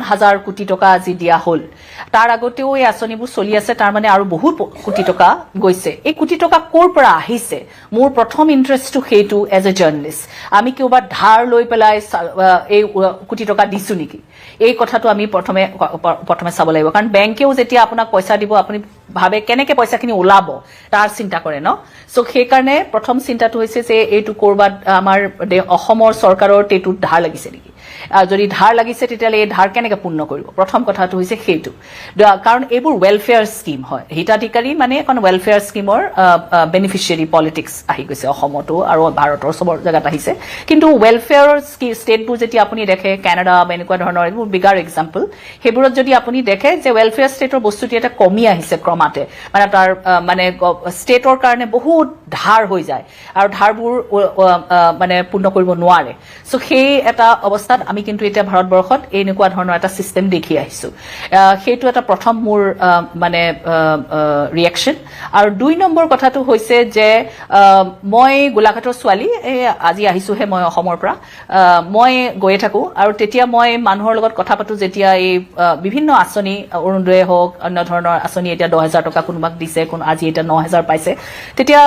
হাজাৰ কোটি টকা আজি দিয়া হ'ল তাৰ আগতেও এই আঁচনিবোৰ চলি আছে তাৰ মানে আৰু বহুত কোটি টকা গৈছে এই কোটি টকা ক'ৰ পৰা আহিছে মোৰ প্ৰথম ইন্টাৰেষ্টটো সেইটো এজ এ জাৰ্নেলিষ্ট আমি কিবা ধাৰ লৈ পেলাই এই কোটি টকা দিছো নেকি এই কথাটো আমি প্ৰথমে চাব লাগিব কাৰণ বেংকেও যেতিয়া আপোনাক পইচা দিব আপুনি ভাবে কেনেকে পইচাখিনি ওলাব তাৰ চিন্তা কৰে ন সো সেই কাৰণে প্ৰথম চিন্তাটো হৈছে যে এইটো কৰবাত আমাৰ অসমৰ চৰকাৰৰ টেটুত ধাৰ লাগিছে নেকি যদি ধাৰ লাগিছে তেতিয়ালে এই ধাৰ কেনেকে পূৰ্ণ কৰিব প্ৰথম কথাটো হৈছে সেইটো কাৰণ এইবোৰ ওয়েলফেয়াৰ স্কিম হয় হিতাধিকাৰী মানে এখন ওয়েলফেয়াৰ স্কিমৰ বেনিফিচিয়াৰী পলিটিক্স আহি গৈছে অসমতো আৰু ভাৰতৰ সবৰ জায়গাত আহিছে কিন্তু ওয়েলফেয়াৰ ষ্টেটবোৰ যেতিয়া আপুনি দেখে কানাডা বা এনেকুৱা ধৰণৰ এইবোৰ বিগাৰ এক্সাম্পল সেইবোৰত যদি আপুনি দেখে যে ওয়েলফেয়াৰ ষ্টেটৰ বস্তুটি এটা কমি আহিছে ক্ৰমাতে মানে তাৰ মানে ষ্টেটৰ কাৰণে বহুত ধাৰ হৈ যায় আৰু ধাৰবোৰ মানে পূৰ্ণ কৰিব নোৱাৰে সো সেই এটা অৱস্থাত আমি কিন্তু এতিয়া ভাৰতবৰ্ষত এনেকুৱা ধৰণৰ এটা সিস্টেম দেখি আহিছো সেইটো এটা প্ৰথম মোৰ মানে ৰিএকচন আৰু দুই নম্বৰ কথাটো হৈছে যে মই গোলাঘাটৰ ছোৱালী আজি আহিছোহে মই অসমৰ পৰা মই গৈয়ে থাকো আৰু তেতিয়া মই মানুহৰ লগত কথা পাতো যেতিয়া এই বিভিন্ন আঁচনি অৰুণোদয় হওক অন্য ধৰণৰ আঁচনি এতিয়া 10,000 টকা কোনোবাক দিছে কোন আজি এটা 9,000 পাইছে তেতিয়া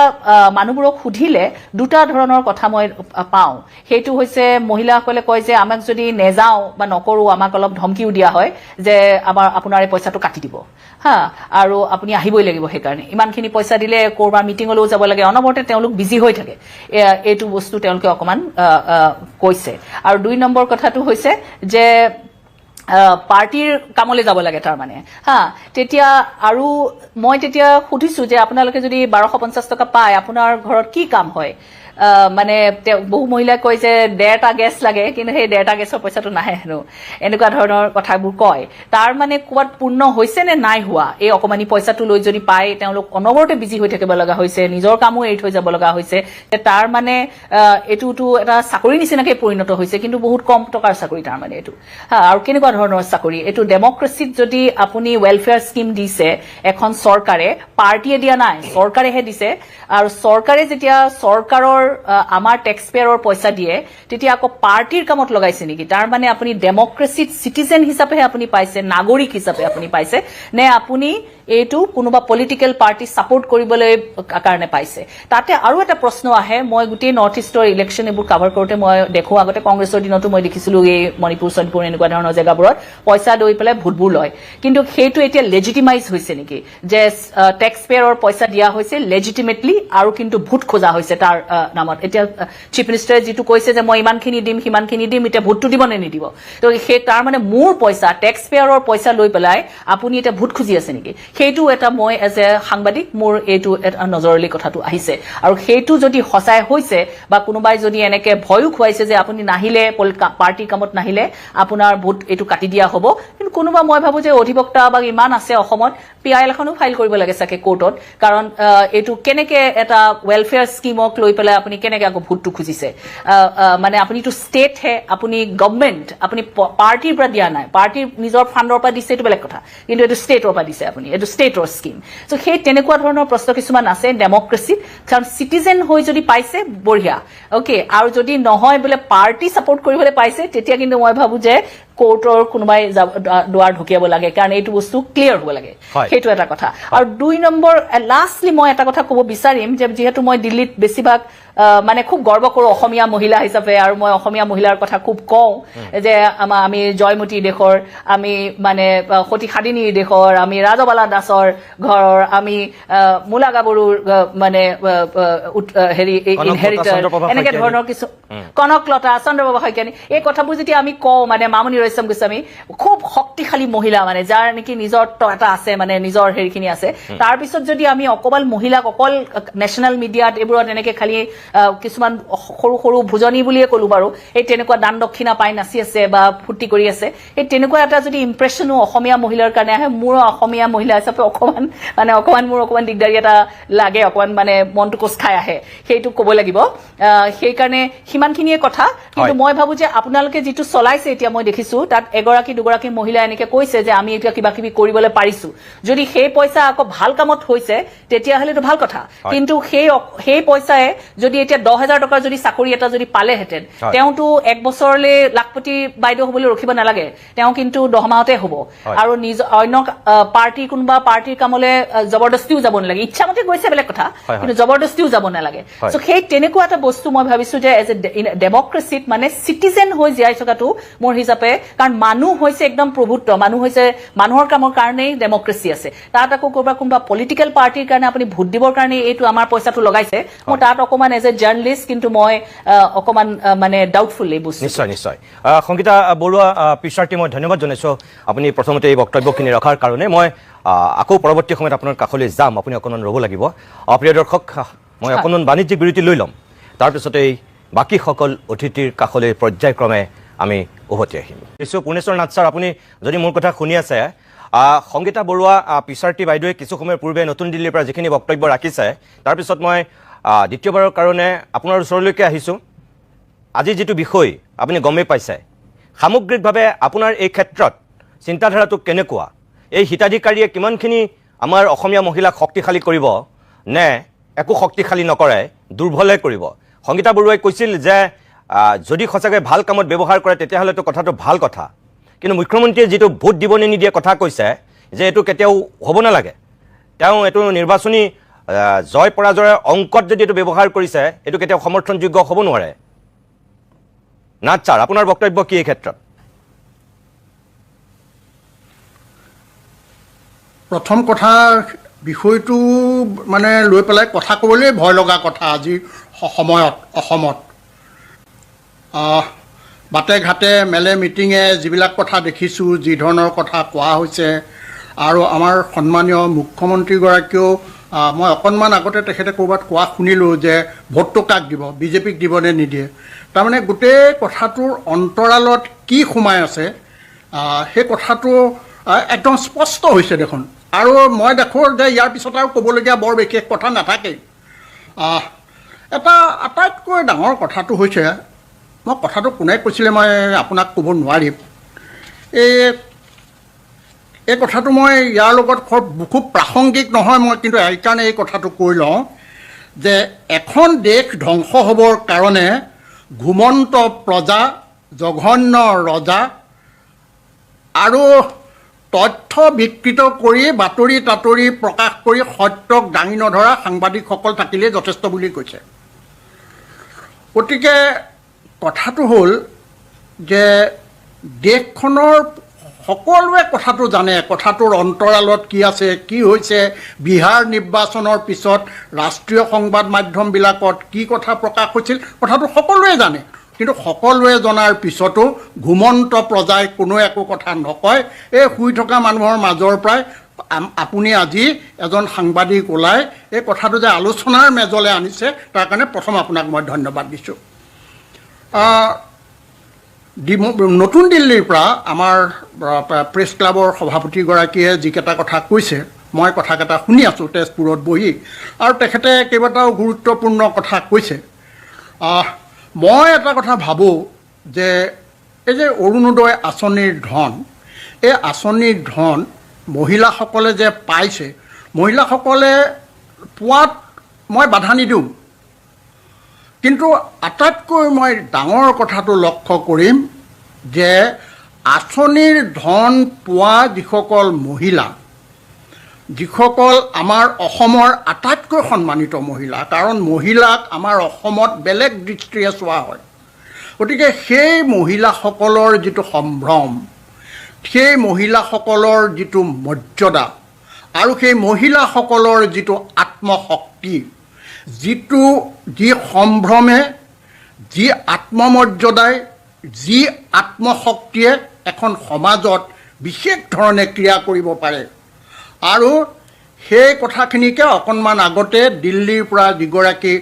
মানুহবোৰক সুধিলে দুটা ধৰণৰ কথা মই পাওঁ সেইটো হৈছে মহিলাসকলে কয় যে আমাক যদি নেযাও বা নকৰো আমাক অলপ ধমকিও দিয়া হয় যে আপোনাৰ এই পইচাটো কাটি দিব হা আৰু আপুনি আহিবই লাগিব সেই কাৰণে ইমানখিনি পইচা দিলে কৰবাৰ মিটিংলৈও যাব লাগে অনবৰতে তেওঁলোক বিজি হৈ থাকে এইটো বস্তু তেওঁলোকে অকমান কৈছে আৰু দুই নম্বৰ কথাটো হৈছে যে পাৰ্টিৰ কামলৈ যাব লাগে তাৰ মানে হা তেতিয়া আৰু মই তেতিয়া সুধিছো যে আপোনালোকে যদি 1250 টকা পায় আপোনাৰ ঘৰত কি কাম হয় মানে বহু মহিলাই কয় যে 1.5টা গেছ লাগে কিন্তু সেই 1.5টা গেছৰ পইচাটো নাহে হেনো এনেকুৱা ধৰণৰ কথাবোৰ কয় তাৰ মানে কোৱাত পূৰ্ণ হৈছে নে নাই হোৱা এই অকমানি পইচাটো লৈ যদি পায় তেওঁলোক অনবৰতে বিজি হৈ থাকিব লগা হৈছে নিজৰ কামো এৰি থৈ যাব লগা হৈছে তাৰ মানে এটোটো এটা চাকৰি নিচিনাকৈ পৰিণত হৈছে কিন্তু বহুত কম টকাৰ চাকৰি তাৰ মানে এইটো আৰু কেনেকুৱা ধৰণৰ চাকৰি এইটো ডেমক্ৰেচিত যদি আপুনি ওয়েলফেয়াৰ স্কিম দিছে এখন চৰকাৰে পাৰ্টিয়ে দিয়া নাই চৰকাৰেহে দিছে আৰু চৰকাৰে যেতিয়া চৰকাৰৰ আমাৰ টেক্স পেয়াৰৰ পইচা দিয়ে তেতিয়া আকৌ পাৰ্টিৰ কামত লগাইছে নেকি তাৰ মানে আপুনি ডেমক্ৰেচিত সিটিজেন হিচাপে আপুনি পাইছে নাগৰিক হিচাপে আপুনি পাইছে নে আপুনি এইটো কোনোবা পলিটিক্যাল পাৰ্টি সাপোৰ্ট কৰিবলৈ কাৰণে পাইছে তাতে আৰু এটা প্ৰশ্ন আহে মই গোটেই নৰ্থ ইষ্টৰ ইলেকশ্যন এইবোৰ কভাৰ কৰোতে মই দেখো আগতে কংগ্ৰেছৰ দিনতো মই দেখিছিলো এই মণিপুৰ চনিপুৰ এনেকুৱা ধৰণৰ জেগাবোৰত পইচা লৈ পেলাই ভোটবোৰ লয় কিন্তু সেইটো এতিয়া লেজিটিমাইজ হৈছে নেকি যে টেক্স পেয়াৰৰ পইচা দিয়া হৈছে লেজিটিমেটলি আৰু কিন্তু ভোট খোজা হৈছে তাৰ নামত এতিয়া চিফ মিনিষ্টাৰে যেটো কৈছে যে মই ইমানখিনি দিম সিমানখিনি দিম এতিয়া ভোটটো দিব নে নিদিব তো সেই তাৰ মানে মোৰ পইচা টেক্স পেয়াৰৰ পইচা লৈ পেলাই আপুনি এটা ভোট খুজি আছে নেকি সেইটো এটা মই এজ এ সাংবাদিক মোৰ এইটো এটা নজৰলি কথাটো আহিছে আৰু সেইটো যদি হসাই হৈছে বা কোনোবাই যদি এনেকে ভয়ও খুৱাইছে যে আপুনি নাহিলে পাৰ্টি কামত নাহিলে আপোনাৰ ভোট এইটো কাটি দিয়া হ'ব কিন্তু কোনোবা মই ভাবো যে অধিবক্তা বা ইমান আছে অসমত পিআইএল এখনো ফাইল কৰিব লাগে সাকে কোৰ্টত কাৰণ এইটো কেনেকে এটা ওয়েলফেয়াৰ স্কিমক লৈ পেলাই আপুনি কেনেকে আকৌ ভোটটো খুজিছে মানে আপুনি তো ষ্টেট হে আপুনি গভৰ্ণমেণ্ট আপুনি পাৰ্টিৰ পৰা দিয়া নাই পাৰ্টিৰ নিজৰ ফাণ্ডৰ পৰা দিছে এইটো বেলেগ কথা কিন্তু এইটো ষ্টেটৰ পৰা দিছে আপুনি এইটো ষ্টেটৰ স্কিম সো সেই তেনেকুৱা ধৰণৰ প্ৰশ্ন কিছুমান আছে ডেমক্ৰেচিত কাৰণ সিটিজেন হৈ যদি পাইছে বঢ়িয়া ওকে আৰু যদি নহয় বোলে পাৰ্টি সাপোৰ্ট কৰিবলৈ পাইছে তেতিয়া কিন্তু মই ভাবো যে কোৰ্টৰ কোনোবাই দুৱাৰ ঢুকিয়াব লাগে কাৰণ এইটো বস্তু ক্লিয়াৰ হ'ব লাগে সেইটো এটা কথা আৰু দুই নম্বৰ লাষ্টলি মই এটা কথা ক'ব বিচাৰিম যে যেহেতু মই দিল্লীত বেছিভাগ মানে খুব গৰ্ব কৰোঁ অসমীয়া মহিলা হিচাপে আৰু মই অসমীয়া মহিলাৰ কথা খুব কওঁ যে আমি জয়মতী দেশৰ আমি মানে সতী সাদিনীৰ দেশৰ আমি ৰাজবালা দাসৰ ঘৰৰ আমি মূলা গাভৰুৰ মানে হেৰি ইনহেৰিটাৰ এনেকে ধৰণৰ কিছু কনকলতা চন্দ্ৰবাবু শইকীয়ানী এই কথাবোৰ যেতিয়া আমি কওঁ মানে মামনি ৰয়ছম গোস্বামী খুব শক্তিশালী মহিলা মানে যাৰ নেকি নিজৰ এটা আছে মানে নিজৰ হেৰিখিনি আছে তাৰ পিছত যদি আমি অকল মহিলাক অকল নেশ্যনেল মিডিয়াত এইবোৰত এনেকে খালি কিছুমান সৰু সৰু ভোজনী বুলিয়ে ক'লো বাৰু এই তেনেকুৱা দান দক্ষিণা পাই নাচি আছে বা ফূৰ্তি কৰি আছে এই তেনেকুৱা এটা যদি ইম্প্ৰেশ্যনো অসমীয়া মহিলাৰ কাৰণে আহে মোৰ অসমীয়া মহিলা হিচাপে অকমান মোৰ অকমান দিগদাৰী এটা লাগে অকমান মানে মনটো কোচ খাই আহে সেইটো ক'ব লাগিব সেইকাৰণে সিমানখিনিয়ে কথা কিন্তু মই ভাবো যে আপোনালোকে যেটো চলাইছে এতিয়া মই দেখিছো তাত এগৰাকী দুগৰাকী মহিলা এনেকে কৈছে যে আমি এতিয়া কিবা কিবি কৰিবলৈ পাৰিছো যদি সেই পইচা আকৌ ভাল কামত হৈছে তেতিয়াহ'লে তো ভাল কথা কিন্তু সেই পইচায়ে যদি যদি এতিয়া 10,000 টকাৰ যদি চাকৰি এটা যদি পালেহেঁতেন তেওঁতো এক বছৰলৈ লাখপতি বাইদেউ হ'বলৈ ৰখিব নালাগে তেওঁ কিন্তু দহমাহতে হ'ব আৰু নিজ অন্য পাৰ্টিৰ কোনোবা পাৰ্টিৰ কামলৈ জবৰদস্তিও যাব নালাগে ইচ্ছামতে গৈছে বেলেগ কথা কিন্তু জবৰদস্তিও যাব নালাগে সো সেই তেনেকুৱা এটা বস্তু মই ভাবিছো যে এজ এ ডেমক্ৰেচিত মানে চিটিজেন হৈ জীয়াই থকাটো মোৰ হিচাপে কাৰণ মানুহ হৈছে একদম প্ৰভুত্ব মানুহ হৈছে মানুহৰ কামৰ কাৰণেই ডেমক্ৰেচি আছে তাত আকৌ কোনোবা পলিটিকেল পাৰ্টিৰ কাৰণে আপুনি ভোট দিবৰ কাৰণে এইটো আমাৰ পইচাটো লগাইছে মই তাত অকমান এজ এ জাৰ্নেলিষ্ট কিন্তু মই অকমান মানে ডাউটফুল এই বস্তু নিশ্চয় নিশ্চয় সংগীতা বৰুৱা পিছাৰটি মই ধন্যবাদ জনাইছো আপুনি প্ৰথমতে এই বক্তব্যখিনি ৰখাৰ কাৰণে মই আকৌ পৰৱৰ্তী সময়ত আপোনাৰ কাষলৈ যাম আপুনি অকণমান ৰ'ব লাগিব প্ৰিয় দৰ্শক মই অকণমান বাণিজ্যিক বিৰতি লৈ ল'ম তাৰপিছতে বাকী সকল অতিথিৰ কাষলৈ পৰ্যায়ক্ৰমে আমি উভতি আহিম পূৰ্ণেশ্বৰ নাথ ছাৰ আপুনি যদি মোৰ কথা শুনি আছে সংগীতা বৰুৱা পিছাৰটি বাইদেৱে কিছু সময়ৰ পূৰ্বে নতুন দিল্লীৰ পৰা যিখিনি বক্তব্য ৰাখিছে তাৰপিছত মই দ্বিতীয়বাৰৰ কাৰণে আপোনাৰ ওচৰলৈকে আহিছোঁ আজি যিটো বিষয় আপুনি গমেই পাইছে সামগ্ৰিকভাৱে আপোনাৰ এই ক্ষেত্ৰত চিন্তাধাৰাটো কেনেকুৱা এই হিতাধিকাৰীয়ে কিমানখিনি আমাৰ অসমীয়া মহিলাক শক্তিশালী কৰিব নে একো শক্তিশালী নকৰে দুৰ্বলে কৰিব সংগীতা বৰুৱাই কৈছিল যে যদি সঁচাকৈ ভাল কামত ব্যৱহাৰ কৰে তেতিয়াহ'লেতো কথাটো ভাল কথা কিন্তু মুখ্যমন্ত্ৰীয়ে যিটো ভোট দিব নিদিয়ে কথা কৈছে যে এইটো কেতিয়াও হ'ব নালাগে তেওঁ এইটো নিৰ্বাচনী জয় পৰাজয়ৰ অংকত যদি এইটো ব্যৱহাৰ কৰিছে এইটো কেতিয়াও সমৰ্থনযোগ্য হ'ব নোৱাৰে নাথ ছাৰ আপোনাৰ বক্তব্য কি এই ক্ষেত্ৰত প্ৰথম কথা বিষয়টো মানে লৈ পেলাই কথা ক'বলৈ ভয় লগা কথা আজিৰ সময়ত অসমত বাটে ঘাটে মেলে মিটিঙে যিবিলাক কথা দেখিছোঁ যি ধৰণৰ কথা কোৱা হৈছে আৰু আমাৰ সন্মানীয় মুখ্যমন্ত্ৰীগৰাকীয়েও মই অকণমান আগতে তেখেতে ক'ৰবাত কোৱা শুনিলোঁ যে ভোটটো কাক দিব বিজেপিক দিবনে নিদিয়ে তাৰমানে গোটেই কথাটোৰ অন্তৰালত কি সোমাই আছে সেই কথাটো একদম স্পষ্ট হৈছে দেখোন আৰু মই দেখোঁ যে ইয়াৰ পিছত আৰু ক'বলগীয়া বৰ বিশেষ কথা নাথাকেই এটা আটাইতকৈ ডাঙৰ কথাটো হৈছে মই কথাটো কোনে কৈছিলে মই আপোনাক ক'ব নোৱাৰিম এই কথাটো মই ইয়াৰ লগত খুব প্ৰাসংগিক নহয় মই কিন্তু সেইকাৰণে এই কথাটো কৈ লওঁ যে এখন দেশ ধ্বংস হ'বৰ কাৰণে ঘুমন্ত প্ৰজা জঘন্য ৰজা আৰু তথ্য বিকৃত কৰি বাতৰি তাতৰি প্ৰকাশ কৰি সত্যক দাঙি নধৰা সাংবাদিকসকল থাকিলেই যথেষ্ট বুলি কৈছে গতিকে কথাটো হ'ল যে দেশখনৰ সকলোৱে কথাটো জানে কথাটোৰ অন্তৰালত কি আছে কি হৈছে বিহাৰ নিৰ্বাচনৰ পিছত ৰাষ্ট্ৰীয় সংবাদ মাধ্যমবিলাকত কি কথা প্ৰকাশ হৈছিল কথাটো সকলোৱে জানে কিন্তু সকলোৱে জনাৰ পিছতো ঘুমন্ত প্ৰজাই কোনো একো কথা নকয় এই শুই থকা মানুহৰ মাজৰ পৰাই আপুনি আজি এজন সাংবাদিক ওলাই এই কথাটো যে আলোচনাৰ মেজলৈ আনিছে তাৰ কাৰণে প্ৰথম আপোনাক মই ধন্যবাদ দিছোঁ নতুন দিল্লীৰ পৰা আমাৰ প্ৰেছ ক্লাবৰ সভাপতিগৰাকীয়ে যিকেইটা কথা কৈছে মই কথাকেইটা শুনি আছোঁ তেজপুৰত বহি আৰু তেখেতে কেইবাটাও গুৰুত্বপূৰ্ণ কথা কৈছে মই এটা কথা ভাবোঁ যে এই যে অৰুণোদয় আঁচনিৰ ধন এই আঁচনিৰ ধন মহিলাসকলে যে পাইছে মহিলাসকলে পোৱাত মই বাধা নিদিওঁ কিন্তু আটাইতকৈ মই ডাঙৰ কথাটো লক্ষ্য কৰিম যে আঁচনিৰ ধন পোৱা যিসকল মহিলা যিসকল আমাৰ অসমৰ আটাইতকৈ সন্মানিত মহিলা কাৰণ মহিলাক আমাৰ অসমত বেলেগ দৃষ্টিৰে চোৱা হয় গতিকে সেই মহিলাসকলৰ যিটো সম্ভ্ৰম সেই মহিলাসকলৰ যিটো মৰ্যাদা আৰু সেই মহিলাসকলৰ যিটো আত্মশক্তি যি সম্ভ্ৰমে যি আত্মমৰ্যাদাই যি আত্মশক্তিয়ে এখন সমাজত বিশেষ ধৰণে ক্ৰিয়া কৰিব পাৰে আৰু সেই কথাখিনিকে অকণমান আগতে দিল্লীৰ পৰা যিগৰাকী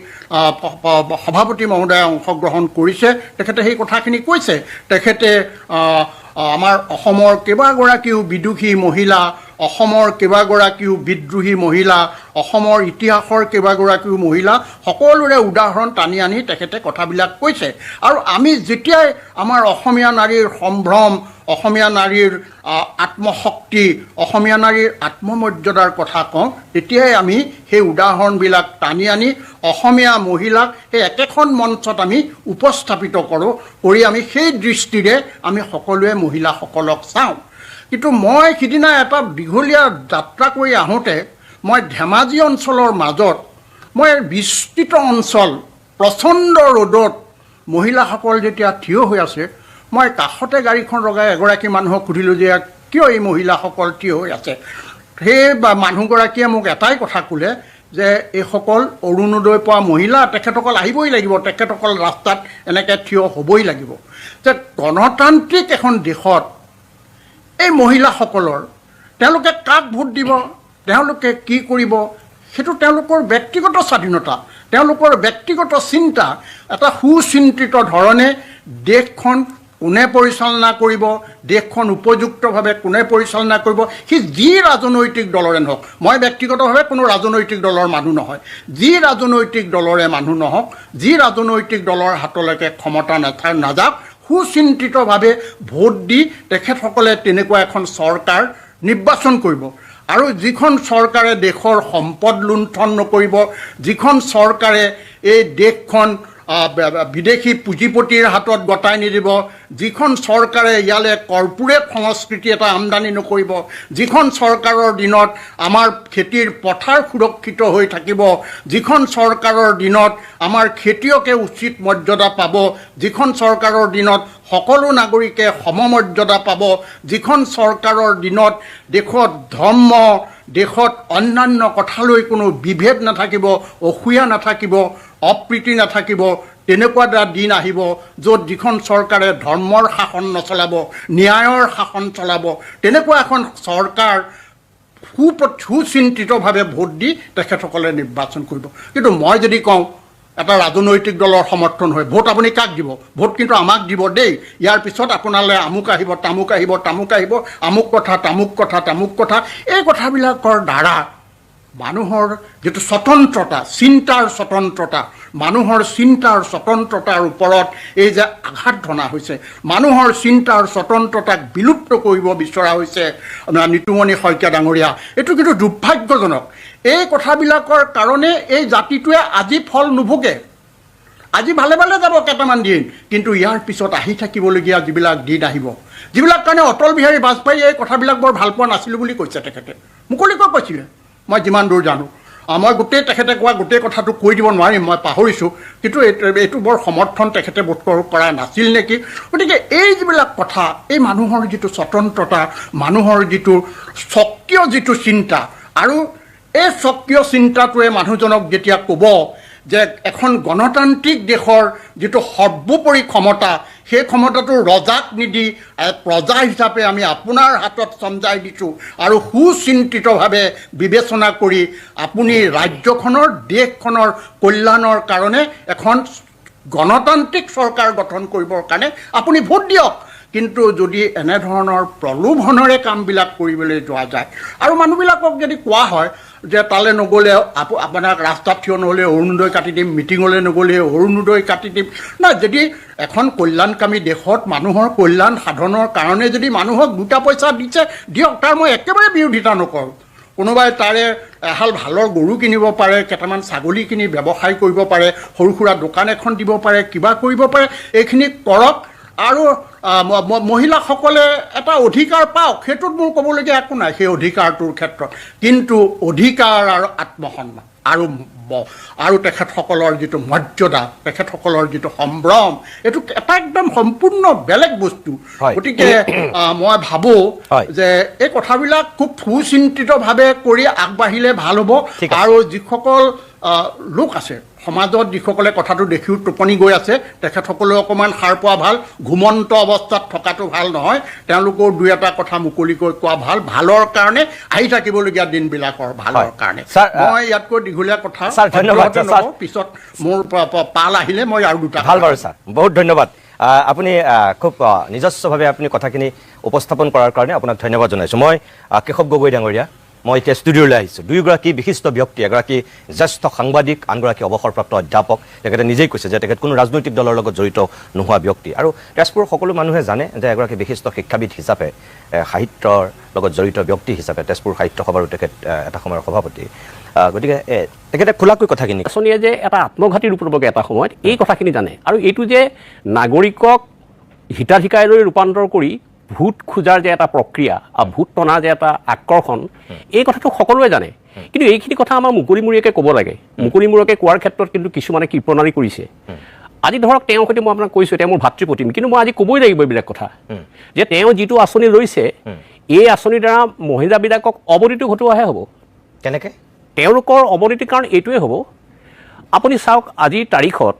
সভাপতি মহোদয়ে অংশগ্ৰহণ কৰিছে তেখেতে সেই কথাখিনি কৈছে তেখেতে আমাৰ অসমৰ কেইবাগৰাকীও বিদুষী মহিলা অসমৰ কেইবাগৰাকীও বিদ্ৰোহী মহিলা অসমৰ ইতিহাসৰ কেইবাগৰাকীও মহিলা সকলোৰে উদাহৰণ টানি আনি তেখেতে কথাবিলাক কৈছে আৰু আমি যেতিয়াই আমাৰ অসমীয়া নাৰীৰ সম্ভ্ৰম অসমীয়া নাৰীৰ আত্মশক্তি, অসমীয়া নাৰীৰ আত্মমৰ্যাদাৰ কথা কওঁ, তেতিয়াই আমি সেই উদাহৰণবিলাক টানি আনি অসমীয়া মহিলাক সেই একেখন মঞ্চত আমি উপস্থাপিত কৰোঁ, কৰি আমি সেই দৃষ্টিৰে আমি সকলোৱে মহিলাসকলক চাওঁ। কিন্তু মই সিদিনা এটা দীঘলীয়া যাত্ৰা কৰি আহোঁতে মই ধেমাজি অঞ্চলৰ মাজত মই বিস্তৃত অঞ্চল প্ৰচণ্ড ৰ'দত মহিলাসকল যেতিয়া থিয় হৈ আছে, মই কাষতে গাড়ীখন লগাই এগৰাকী মানুহক সুধিলোঁ যে কিয় এই মহিলাসকল থিয় হৈ আছে। সেই মানুহগৰাকীয়ে মোক এটাই কথা ক'লে যে এইসকল অৰুণোদয় পোৱা মহিলা, তেখেতসকল আহিবই লাগিব, তেখেতসকল ৰাস্তাত এনেকৈ থিয় হ'বই লাগিব। যে গণতান্ত্ৰিক এখন দেশত এই মহিলাসকলৰ তেওঁলোকে কাক ভোট দিব, তেওঁলোকে কি কৰিব, সেইটো তেওঁলোকৰ ব্যক্তিগত স্বাধীনতা, তেওঁলোকৰ ব্যক্তিগত চিন্তা। এটা সুচিন্তিত ধৰণে দেশখন কোনে পৰিচালনা কৰিব, দেশখন উপযুক্তভাৱে কোনে পৰিচালনা কৰিব, সি যি ৰাজনৈতিক দলৰে নহওক, মই ব্যক্তিগতভাৱে কোনো ৰাজনৈতিক দলৰ মানুহ নহয়, যি ৰাজনৈতিক দলৰে মানুহ নহওক, যি ৰাজনৈতিক দলৰ হাতলৈকে ক্ষমতা নাযাওক, সুচিন্তিতভাৱে ভোট দি তেখেতসকলে তেনেকুৱা এখন চৰকাৰ নিৰ্বাচন কৰিব। আৰু যিখন চৰকাৰে দেশৰ সম্পদ লুণ্ঠন নকৰিব, যিখন চৰকাৰে এই দেশখন বিদেশী পুঁজিপতিৰ হাতত গতাই নিদিব, যিখন চৰকাৰে ইয়ালৈ কৰ্পোৰেট সংস্কৃতি এটা আমদানি নকৰিব, যিখন চৰকাৰৰ দিনত আমাৰ খেতিৰ পথাৰ সুৰক্ষিত হৈ থাকিব, যিখন চৰকাৰৰ দিনত আমাৰ খেতিয়কে উচিত মৰ্যাদা পাব, যিখন চৰকাৰৰ দিনত সকলো নাগৰিকে সমমৰ্যাদা পাব, যিখন চৰকাৰৰ দিনত দেশত ধৰ্ম, দেশত অন্যান্য কথালৈ কোনো বিভেদ নাথাকিব, অসূয়া নাথাকিব, অপ্ৰীতি নাথাকিব, তেনেকুৱা এটা দিন আহিব য'ত যিখন চৰকাৰে ধৰ্মৰ শাসন নচলাব, ন্যায়ৰ শাসন চলাব, তেনেকুৱা এখন চৰকাৰ সুচিন্তিতভাৱে ভোট দি তেখেতসকলে নিৰ্বাচন কৰিব। কিন্তু মই যদি কওঁ এটা ৰাজনৈতিক দলৰ সমৰ্থন হয়, ভোট আপুনি কাক দিব, ভোট কিন্তু আমাক দিব দেই, ইয়াৰ পিছত আপোনালৈ আমুক আহিব, তামুক আহিব, তামুক আহিব, আমুক কথা, তামুক কথা, তামুক কথা, এই কথাবিলাকৰ দ্বাৰা মানুহৰ যিটো স্বতন্ত্ৰতা, চিন্তাৰ স্বতন্ত্ৰতা, মানুহৰ চিন্তাৰ স্বতন্ত্ৰতাৰ ওপৰত এই যে আঘাত ধনা হৈছে, মানুহৰ চিন্তাৰ স্বতন্ত্ৰতাক বিলুপ্ত কৰিব বিচৰা হৈছে নিতুমণি শইকীয়া ডাঙৰীয়া, এইটো কিন্তু দুৰ্ভাগ্যজনক। এই কথাবিলাকৰ কাৰণে এই জাতিটোৱে আজি ফল নুভোগে, আজি ভালে ভালে যাব কেইটামান দিন, কিন্তু ইয়াৰ পিছত আহি থাকিবলগীয়া যিবিলাক দিন আহিব, যিবিলাক কাৰণে অটল বিহাৰী বাজপেয়ীয়ে এই কথাবিলাক বৰ ভাল পোৱা নাছিলোঁ বুলি কৈছে তেখেতে, মুকলিকৈ কৈছিলে, মই যিমান দূৰ জানো। মই গোটেই তেখেতে কোৱা গোটেই কথাটো কৈ দিব নোৱাৰিম, মই পাহৰিছোঁ, কিন্তু এইটো বৰ সমৰ্থন তেখেতে বোধ কৰা নাছিল নেকি। গতিকে এই যিবিলাক কথা, এই মানুহৰ যিটো স্বতন্ত্ৰতা, মানুহৰ যিটো স্বকীয় যিটো চিন্তা, আৰু এই স্বকীয় চিন্তাটোৱে মানুহজনক যেতিয়া ক'ব যে এখন গণতান্ত্ৰিক দেশৰ যিটো সৰ্বোপৰি ক্ষমতা, সেই ক্ষমতাটো ৰজাক নিদি প্ৰজা হিচাপে আমি আপোনাৰ হাতত চমজাই দিছোঁ, আৰু সুচিন্তিতভাৱে বিবেচনা কৰি আপুনি ৰাজ্যখনৰ, দেশখনৰ কল্যাণৰ কাৰণে এখন গণতান্ত্ৰিক চৰকাৰ গঠন কৰিবৰ কাৰণে আপুনি ভোট দিয়ক। কিন্তু যদি এনেধৰণৰ প্ৰলোভনেৰে কামবিলাক কৰিবলৈ যোৱা যায়, আৰু মানুহবিলাকক যদি কোৱা হয় যে তালৈ নগ'লে আপোনাক ৰাস্তাত থিয় নহ'লে অৰুণোদয় কাটি দিম, মিটিঙলৈ নগ'লে অৰুণোদয় কাটি দিম, নাই, যদি এখন কল্যাণকামী দেশত মানুহৰ কল্যাণ সাধনৰ কাৰণে যদি মানুহক দুটা পইচা দিছে দিয়ক, তাৰ মই একেবাৰে বিৰোধিতা নকৰোঁ। কোনোবাই তাৰে এহাল ভালৰ গৰু কিনিব পাৰে, কেইটামান ছাগলী কিনি ব্যৱসায় কৰিব পাৰে, সৰু সুৰা দোকান এখন দিব পাৰে, কিবা কৰিব পাৰে, এইখিনি কৰক। আৰু মহিলাসকলে এটা অধিকাৰ পাওক, সেইটোত মোৰ ক'বলগীয়া একো নাই সেই অধিকাৰটোৰ ক্ষেত্ৰত, কিন্তু অধিকাৰ আৰু আত্মসন্মান আৰু তেখেতসকলৰ যিটো মৰ্যাদা, তেখেতসকলৰ যিটো সম্ভ্ৰম, এইটো এটা একদম সম্পূৰ্ণ বেলেগ বস্তু। গতিকে মই ভাবোঁ যে এই কথাবিলাক খুব সুচিন্তিতভাৱে কৰি আগবাঢ়িলে ভাল হ'ব। আৰু যিসকল লোক আছে সমাজত, যিসকলে কথাটো দেখিও টোপনি গৈ আছে, তেখেতসকলেও অকণমান সাৰ পোৱা ভাল, ঘুমন্ত অৱস্থাত থকাটো ভাল নহয়, তেওঁলোকৰ দুই এটা কথা মুকলিকৈ কোৱা ভাল, ভালৰ কাৰণে, আহি থাকিবলগীয়া দিনবিলাকৰ ভালৰ কাৰণে। মই ইয়াতকৈ দীঘলীয়া কথা পিছত মোৰ পাল আহিলে মই আৰু দুটা ভাল বাৰু ছাৰ, বহুত ধন্যবাদ। আপুনি খুব নিজস্বভাৱে আপুনি কথাখিনি উপস্থাপন কৰাৰ কাৰণে আপোনাক ধন্যবাদ জনাইছোঁ। মই কেশৱ গগৈ ডাঙৰীয়া, মই এতিয়া ষ্টুডিঅ'লৈ আহিছোঁ দুয়োগৰাকী বিশিষ্ট ব্যক্তি এগৰাকী জ্যেষ্ঠ সাংবাদিক আনগৰাকী অৱসৰপ্ৰাপ্ত অধ্যাপক তেখেতে নিজেই কৈছে যে তেখেত কোনো ৰাজনৈতিক দলৰ লগত জড়িত নোহোৱা ব্যক্তি আৰু তেজপুৰৰ সকলো মানুহে জানে যে এগৰাকী বিশিষ্ট শিক্ষাবিদ হিচাপে সাহিত্যৰ লগত জড়িত ব্যক্তি হিচাপে তেজপুৰ সাহিত্য সভাৰো তেখেত এটা সময়ৰ সভাপতি গতিকে তেখেতে খোলাকৈ কথাখিনি আঁচনিয়ে যে এটা আত্মঘাতী ৰূপ ল'বগৈ এটা সময়ত এই কথাখিনি জানে আৰু এইটো যে নাগৰিকক হিতাধিকাৰীলৈ ৰূপান্তৰ কৰি ভোট খোজাৰ যে এটা প্ৰক্ৰিয়া আৰু ভোট টনাৰ যে এটা আকৰ্ষণ এই কথাটো সকলোৱে জানে কিন্তু এইখিনি কথা আমাৰ মুকলিমূৰীয়াকৈ ক'ব লাগে মুকলিমূৰীয়াকৈ কোৱাৰ ক্ষেত্ৰত কিন্তু কিছুমানে কৃপণালি কৰিছে আজি ধৰক তেওঁৰ সৈতে মই আপোনাক কৈছোঁ তেওঁ মোৰ ভাতৃপ্ৰতিম কিন্তু মই আজি ক'বই লাগিব এইবিলাক কথা যে তেওঁ যিটো আঁচনি লৈছে এই আঁচনিৰ দ্বাৰা মহিলাবিলাকক অৱনতি ঘটোৱাহে হ'ব কেনেকৈ তেওঁলোকৰ অৱনতিৰ কাৰণ এইটোৱে হ'ব আপুনি চাওক আজিৰ তাৰিখত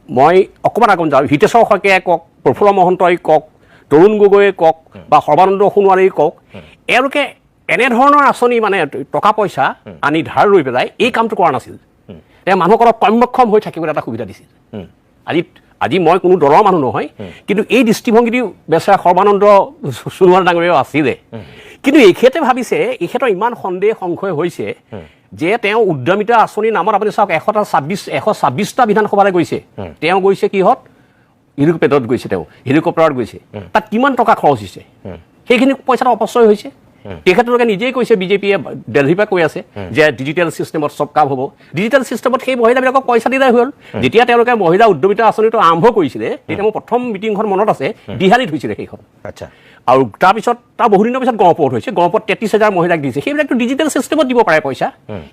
মই অকণমান আগত যাওঁ হিতেশ্বৰ শইকীয়াই কওক প্ৰফুল্ল মহন্তই কওক তৰুণ গগৈয়ে কওক বা সৰ্বানন্দ সোণোৱালেই কওক এওঁলোকে এনেধৰণৰ আঁচনি মানে টকা পইচা আনি ধাৰ লৈ পেলাই এই কামটো কৰা নাছিল তেওঁ মানুহক অলপ কৰ্মক্ষম হৈ থাকিবলৈ এটা সুবিধা দিছিল আজি মই কোনো দলৰ মানুহ নহয় কিন্তু এই দৃষ্টিভংগীটো বেচেৰা সৰ্বানন্দ সোণোৱাল ডাঙৰীয়াও আছিলে কিন্তু এইখেতে ভাবিছে এইখেতৰ ইমান সন্দেহ সংশয় হৈছে যে তেওঁ উদ্যমিতা আঁচনিৰ নামত আপুনি চাওক 126টা বিধানসভালৈ গৈছে তেওঁ গৈছে কিহত হেলিকপ্টাৰত গৈছে তেওঁ হেলিকপ্টাৰত গৈছে তাত কিমান টকা খৰচ হৈছে সেইখিনি পইচাটো অপচয় হৈছে তেখেতলোকে নিজেই কৈছে বিজেপিয়ে দিল্লীৰ পৰা কৈ আছে যে ডিজিটেল ছিষ্টেমত চব কাম হ'ব ডিজিটেল ছিষ্টেমত সেই মহিলাবিলাকক পইচা দিলে হ'ল যেতিয়া তেওঁলোকে মহিলা উদ্যমিতা আঁচনিটো আৰম্ভ কৰিছিলে তেতিয়া মোৰ প্ৰথম মিটিংখন মনত আছে বিহালীত হৈছিলে সেইখন আচ্ছা আৰু তাৰপিছত তাৰ বহুদিনৰ পিছত গহপুৰত হৈছে গহপুৰত 33,000 মহিলাক দিছে সেইবিলাকতো ডিজিটেল ছিষ্টেমত দিব পাৰে পইচা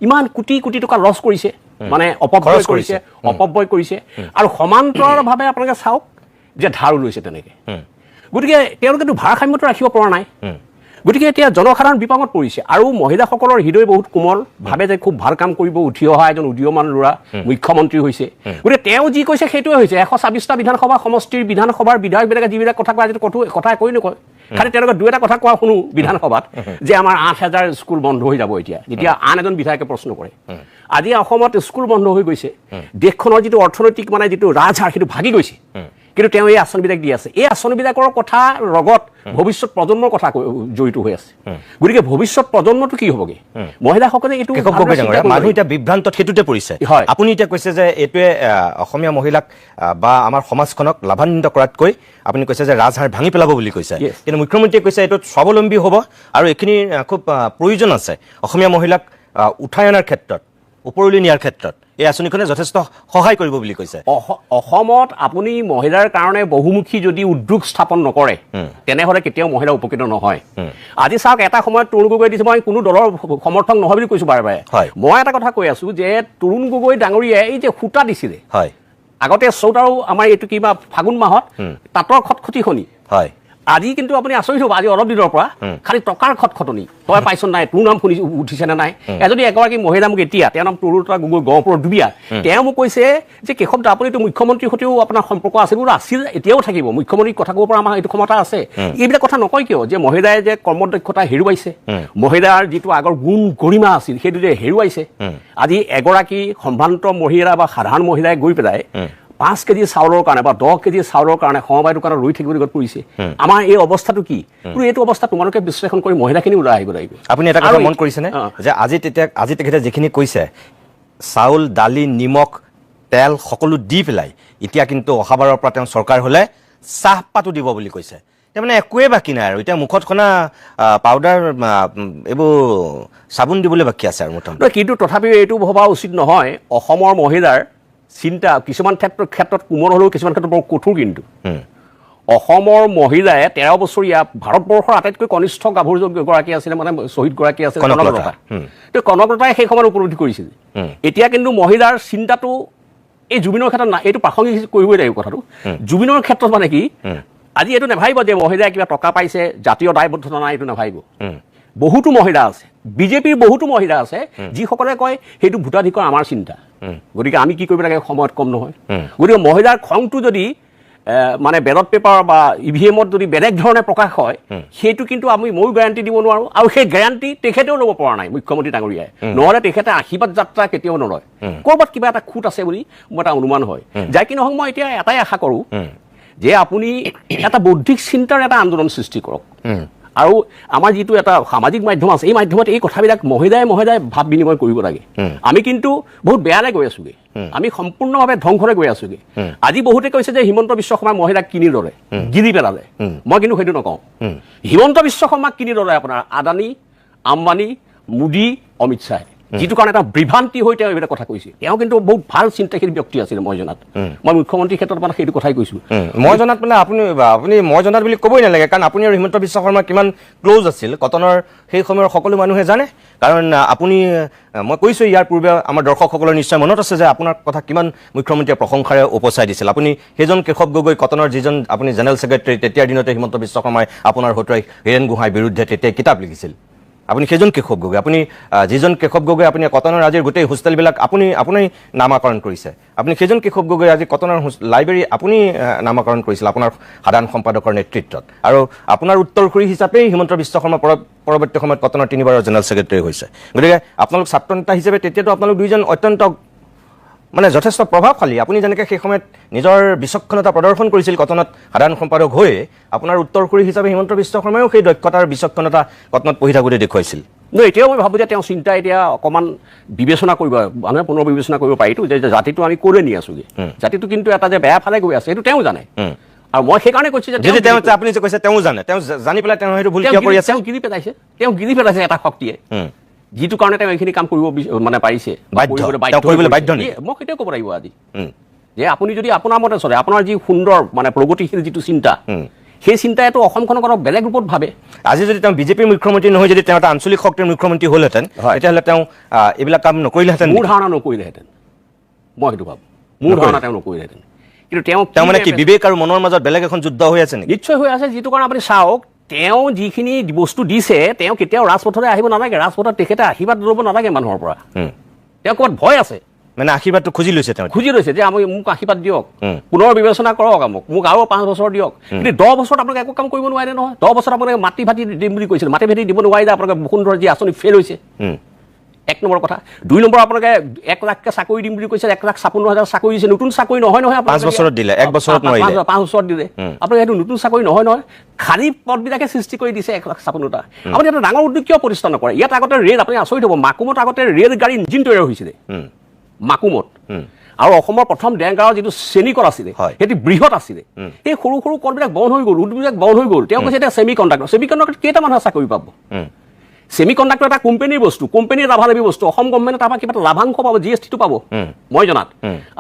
ইমান কোটি কোটি টকা লছ কৰিছে মানে অপব্যয় কৰিছে আৰু সমান্তৰালভাৱে আপোনালোকে চাওক যে ধাৰো লৈছে তেনেকৈ গতিকে তেওঁলোকেতো ভাৰসাম্যটো ৰাখিব পৰা নাই গতিকে এতিয়া জনসাধাৰণ বিপাঙত পৰিছে আৰু মহিলাসকলৰ হৃদয় বহুত কোমল ভাবে যে খুব ভাল কাম কৰিব উঠি অহা এজন উদীয়মান ল'ৰা মুখ্যমন্ত্ৰী হৈছে গতিকে তেওঁ যি কৈছে সেইটোৱে হৈছে 126টা বিধানসভা সমষ্টিৰ বিধানসভাৰ বিধায়কবিলাকে যিবিলাক কথা কয় কথা কৈ নকয় খালি তেওঁলোকে দুই এটা কথা কোৱা শুনো বিধানসভাত যে আমাৰ 8,000 স্কুল বন্ধ হৈ যাব এতিয়া যেতিয়া আন এজন বিধায়কে প্ৰশ্ন কৰে আজি অসমত স্কুল বন্ধ হৈ গৈছে দেশখনৰ যিটো অৰ্থনৈতিক মানে যিটো ৰাজহাড় সেইটো ভাগি গৈছে কিন্তু তেওঁ এই আঁচনিবিলাক দি আছে এই আঁচনিবিলাকৰ কথা লগত ভৱিষ্যত প্ৰজন্মৰ কথা জড়িত হৈ আছে গতিকে ভৱিষ্যত প্ৰজন্মটো কি হ'বগে মহিলাসকলে এইটো মানুহ এতিয়া বিভ্ৰান্তত সেইটোতে পৰিছে আপুনি এতিয়া কৈছে যে এইটোৱে অসমীয়া মহিলাক বা আমাৰ সমাজখনক লাভান্বিত কৰাতকৈ আপুনি কৈছে যে ৰাজহাড় ভাঙি পেলাব বুলি কৈছে কিন্তু মুখ্যমন্ত্ৰীয়ে কৈছে এইটোত স্বাৱলম্বী হ'ব আৰু এইখিনি খুব প্ৰয়োজন আছে অসমীয়া মহিলাক উঠাই অনাৰ ক্ষেত্ৰত ওপৰলৈ নিয়াৰ ক্ষেত্ৰত এই আঁচনিখনে যথেষ্ট সহায় কৰিব বুলি কৈছে অসমত আপুনি মহিলাৰ কাৰণে বহুমুখী যদি উদ্যোগ স্থাপন নকৰে তেনেহ'লে কেতিয়াও মহিলা উপকৃত নহয় আজি চাওক এটা সময়ত তৰুণ গগৈ দিছে মই কোনো দলৰ সমৰ্থক নহয় বুলি কৈছোঁ বাৰে বাৰে মই এটা কথা কৈ আছোঁ যে তৰুণ গগৈ ডাঙৰীয়াই এই যে সূতা দিছিলে আগতে চ'ত আৰু আমাৰ এইটো কিবা ফাগুন মাহত তাঁতৰ খটখটি শুনি আজি কিন্তু আপুনি আচৰিত হ'ব আজি অলপ দিনৰ পৰা খালি টকাৰ খটখটনি তই পাইছ নাই তোৰ নাম শুনি উঠিছে নে নাই এজনী এগৰাকী মহিলা মোক এতিয়া তেওঁৰ নাম তৰুণতা গগৈ গহপুৰৰ ডুবিয়া তেওঁ মোক কৈছে যে কেশৱ আপুনিতো মুখ্যমন্ত্ৰীৰ সৈতেও আপোনাৰ সম্পৰ্ক আছিল বোলো আছিল এতিয়াও থাকিব মুখ্যমন্ত্ৰীৰ কথা ক'ব পৰা আমাৰ এইটো ক্ষমতা আছে এইবিলাক কথা নকয় কিয় যে মহিলাই যে কৰ্মদক্ষতা হেৰুৱাইছে মহিলাৰ যিটো আগৰ গুণ গৰিমা আছিল সেইটো যে হেৰুৱাইছে আজি এগৰাকী সম্ভ্ৰান্ত মহিলা বা সাধাৰণ মহিলাই গৈ পেলাই 5 কেজি চাউলৰ কাৰণে বা 10 কেজি চাউলৰ কাৰণে সমবায় দোকানত ৰৈ থাকিবলৈ গৈ পৰিছে আমাৰ এই অৱস্থাটো কি এইটো অৱস্থা তোমালোকে বিশ্লেষণ কৰি মহিলাখিনি ওলাই আহিব লাগিব আপুনি এটা কথা মন কৰিছেনে যে আজি তেখেতে যিখিনি কৈছে চাউল দালি নিমখ তেল সকলো দি পেলাই এতিয়া কিন্তু অহাবাৰৰ পৰা তেওঁ চৰকাৰ হ'লে চাহপাতো দিব বুলি কৈছে তাৰমানে একোৱে বাকী নাই আৰু এতিয়া মুখত খনা পাউডাৰ এইবোৰ চাবোন দিবলৈ বাকী আছে আৰু মোটামুটি কিন্তু তথাপিও এইটো ভবা উচিত নহয় অসমৰ মহিলাৰ চিন্তা কিছুমান ক্ষেত্ৰত কোমল হ'লেও কিছুমান ক্ষেত্ৰত বৰ কঠোৰ কিন্তু অসমৰ মহিলাই 13 বছৰীয়া ভাৰতবৰ্ষৰ আটাইতকৈ কনিষ্ঠ গাভৰুগৰাকী আছিলে মানে শ্বহীদগৰাকী আছিলে কনকলতা কনকলতাই সেই সময়ত উপলব্ধি কৰিছিল এতিয়া কিন্তু মহিলাৰ চিন্তাটো এই জুবিনৰ ক্ষেত্ৰত নাই এইটো প্ৰাসংগিক কৰিবই লাগিব কথাটো জুবিনৰ ক্ষেত্ৰত মানে কি আজি এইটো নাভাবিব যে মহিলাই কিবা টকা পাইছে জাতীয় দায়বদ্ধতা নাই এইটো নাভাবিব বহুতো মহিলা আছে বিজেপিৰ বহুতো মহিলা আছে যিসকলে কয় সেইটো ভোটাধিকাৰ আমাৰ চিন্তা গতিকে আমি কি কৰিব লাগে সময়ত কম নহয় গতিকে মহিলাৰ খংটো যদি মানে বেলট পেপাৰ বা ইভিএমত যদি বেলেগ ধৰণে প্ৰকাশ হয় সেইটো কিন্তু ময়ো গ্যাৰাণ্টি দিব নোৱাৰোঁ আৰু সেই গ্যাৰাণ্টি তেখেতেও ল'ব পৰা নাই মুখ্যমন্ত্ৰী ডাঙৰীয়াই নহ'লে তেখেতে আশীৰ্বাদ যাত্ৰা কেতিয়াও নলয় ক'ৰবাত কিবা এটা খুঁত আছে বুলি মোৰ এটা অনুমান হয় যাই কি নহওক মই এতিয়া এটাই আশা কৰোঁ যে আপুনি এটা বৌদ্ধিক চিন্তাৰ এটা আন্দোলন সৃষ্টি কৰক আৰু আমাৰ যিটো এটা সামাজিক মাধ্যম আছে এই মাধ্যমত এই কথাবিলাক মহিলাই ভাৱ বিনিময় কৰিব লাগে আমি কিন্তু বহুত বেয়ালৈ গৈ আছোগে আমি সম্পূৰ্ণভাৱে ধ্বংসলৈ গৈ আছোগে আজি বহুতে কৈছে যে হিমন্ত বিশ্ব শৰ্মাই মহিলাক কিনি ল'লে গিৰি পেলালে মই কিন্তু সেইটো নকওঁ হিমন্ত বিশ্ব শৰ্মাক কিনি ল'লে আপোনাৰ আদানী আম্বানী মোদী অমিত শ্বাহে যিটো কাৰণে এটা বিভ্ৰান্তি হৈ তেওঁ এইবিলাক কথা কৈছে তেওঁ কিন্তু বহুত ভাল চিন্তাশীল ব্যক্তি আছিল মই জনাত মই মুখ্যমন্ত্ৰীৰ ক্ষেত্ৰত মানে সেইটো কথাই কৈছোঁ মই জনাত মানে আপুনি মই জনাত বুলি ক'বই নালাগে কাৰণ আপুনি আৰু হিমন্ত বিশ্ব শৰ্মা কিমান ক্ল'জ আছিল কটনৰ সেই সময়ৰ সকলো মানুহে জানে কাৰণ আপুনি মই কৈছোঁ ইয়াৰ পূৰ্বে আমাৰ দৰ্শকসকলৰ নিশ্চয় মনত আছে যে আপোনাৰ কথা কিমান মুখ্যমন্ত্ৰীয়ে প্ৰশংসাৰে উপচাই দিছিল আপুনি সেইজন কেশৱ গগৈ কটনৰ যিজন আপুনি জেনেৰেল ছেক্ৰেটাৰী তেতিয়াৰ দিনতে হিমন্ত বিশ্ব শৰ্মাই আপোনাৰ হতুৱাই হীৰেণ গোহাঁইৰ বিৰুদ্ধে তেতিয়া কিতাপ লিখিছিল আপুনি সেইজন কেশৱ গগৈ আপুনি যিজন কেশৱ গগৈ আপুনি কটনৰ আজিৰ গোটেই হোষ্টেলবিলাক আপুনি নামাকৰণ কৰিছে আপুনি সেইজন কেশৱ গগৈ আজি কটনৰ লাইব্ৰেৰী আপুনি নামাকৰণ কৰিছিল আপোনাৰ সাধাৰণ সম্পাদকৰ নেতৃত্বত আৰু আপোনাৰ উত্তৰসূৰী হিচাপেই হিমন্ত বিশ্ব শৰ্মা পৰৱৰ্তী সময়ত কটনৰ 3বাৰৰ জেনেৰেল ছেক্ৰেটাৰী হৈছে গতিকে আপোনালোক ছাত্ৰ নেতা হিচাপে তেতিয়াতো আপোনালোক দুইজন অত্যন্ত মানে যথেষ্ট প্ৰভাৱশালী আপুনি যেনেকৈ সেই সময়ত নিজৰ বিচক্ষণতা প্ৰদৰ্শন কৰিছিল কটনত সাধাৰণ সম্পাদক হৈ আপোনাৰ উত্তৰসূৰী হিচাপে হিমন্ত বিশ্ব শৰ্মায়ো সেই দক্ষতাৰ বিচক্ষণতা কটনত পঢ়ি থাকোঁতে দেখুৱাইছিল এতিয়াও মই ভাবোঁ যে তেওঁৰ চিন্তা এতিয়া অকণমান বিবেচনা কৰিব মানুহে পুনৰ বিবেচনা কৰিব পাৰিতো যে জাতিটো আমি ক'লৈ নি আছোগৈ জাতিটো কিন্তু এটা যে বেয়া ফালে গৈ আছে সেইটো তেওঁ জানে আৰু মই সেইকাৰণে কৈছোঁ যে আপুনি যে কৈছে তেওঁ জানে তেওঁ জানি পেলাই তেওঁ সেইটো ভুল কিয় কৰি আছে তেওঁ গিৰি পেলাইছে এটা শক্তিয়ে যিটো কাৰণে তেওঁ এইখিনি কাম কৰিব মানে পাৰিছে মই সেইটোৱে ক'ব লাগিব আজি যে আপুনি যদি আপোনাৰ মতে চলে আপোনাৰ যি সুন্দৰ মানে প্ৰগতিশীল যিটো চিন্তা সেই চিন্তাইতো অসমখনক অলপ বেলেগ ৰূপত ভাবে আজি যদি তেওঁ বিজেপিৰ মুখ্যমন্ত্ৰী নহয় যদি তেওঁ এটা আঞ্চলিক শক্তিৰ মুখ্যমন্ত্ৰী হ'লহেঁতেন তেতিয়াহ'লে তেওঁ এইবিলাক কাম নকৰিলেহেঁতেন মোৰ ধাৰণা নকৰিলেহেঁতেন মই সেইটো ভাবোঁ মোৰ ধাৰণা তেওঁ নকৰিলেহেঁতেন কিন্তু তেওঁ মানে কি বিবেক আৰু মনৰ মাজত বেলেগ এখন যুদ্ধ হৈ আছে নেকি নিশ্চয় হৈ আছে যিটো কাৰণে আপুনি চাওক তেওঁ যিখিনি বস্তু দিছে তেওঁ কেতিয়াও ৰাজপথলৈ আহিব নালাগে ৰাজপথত তেখেতে আশীৰ্বাদ ল'ব নালাগে মানুহৰ পৰা তেওঁ ক'ৰবাত ভয় আছে মানে আশীৰ্বাদটো খুজি লৈছে যে মোক আশীৰ্বাদ দিয়ক পুনৰ বিবেচনা কৰক মোক আৰু 5 বছৰ দিয়ক কিন্তু 10 বছৰত আপোনালোকে একো কাম কৰিব নোৱাৰে নহয় 10 বছৰত আপোনালোকে মাটি ভাটি দিম বুলি কৈছিল মাটি ভাটি দিব নোৱাৰিলে আপোনালোকে বসুন্ধৰা যি আঁচনি ফেইল হৈছে 1 নম্বৰ কথা 2 নম্বৰ আপোনালোকে 1 লাখকে চাকৰি দিম বুলি কৈছে 1,56,000 চাকৰি দিছে নতুন চাকৰি নহয় 5 বছৰত দিলে 1 বছৰত নোৱাৰিলে 5 বছৰত দিলে আপোনালোকে এইটো নতুন চাকৰি নহয় খালী পদবিলাকে সৃষ্টি কৰি দিছে 1,56,000টা আপুনি এটা ডাঙৰ উদ্যোগ কিয় প্ৰতিষ্ঠা নকৰে ইয়াত আগতে ৰেল আপুনি আচৰিত হ'ব মাকুমত আগতে ৰেল গাড়ী ইঞ্জিন তৈয়াৰ হৈছিলে মাকুমত আৰু অসমৰ প্ৰথম ডেংগাঁৱৰ যিটো চেনিকল আছিলে সেইটো বৃহৎ আছিলে সেই সৰু সৰু কলবিলাক বন্ধ হৈ গ'ল উদ্যোগবিলাক বন্ধ হৈ গ'ল তেওঁ কৈছে এতিয়া ছেমি কণ্ডাক্টৰ কেইটা মানুহে চাকৰি পাব ছেমি কণ্ডাক্টৰ এটা কোম্পানীৰ বস্তু কোম্পানীৰ লাভালাভী বস্তু অসম গভৰ্ণমেণ্টে তাৰপৰা কিবা এটা লাভাংশ পাব GSTটো পাব মই জনাত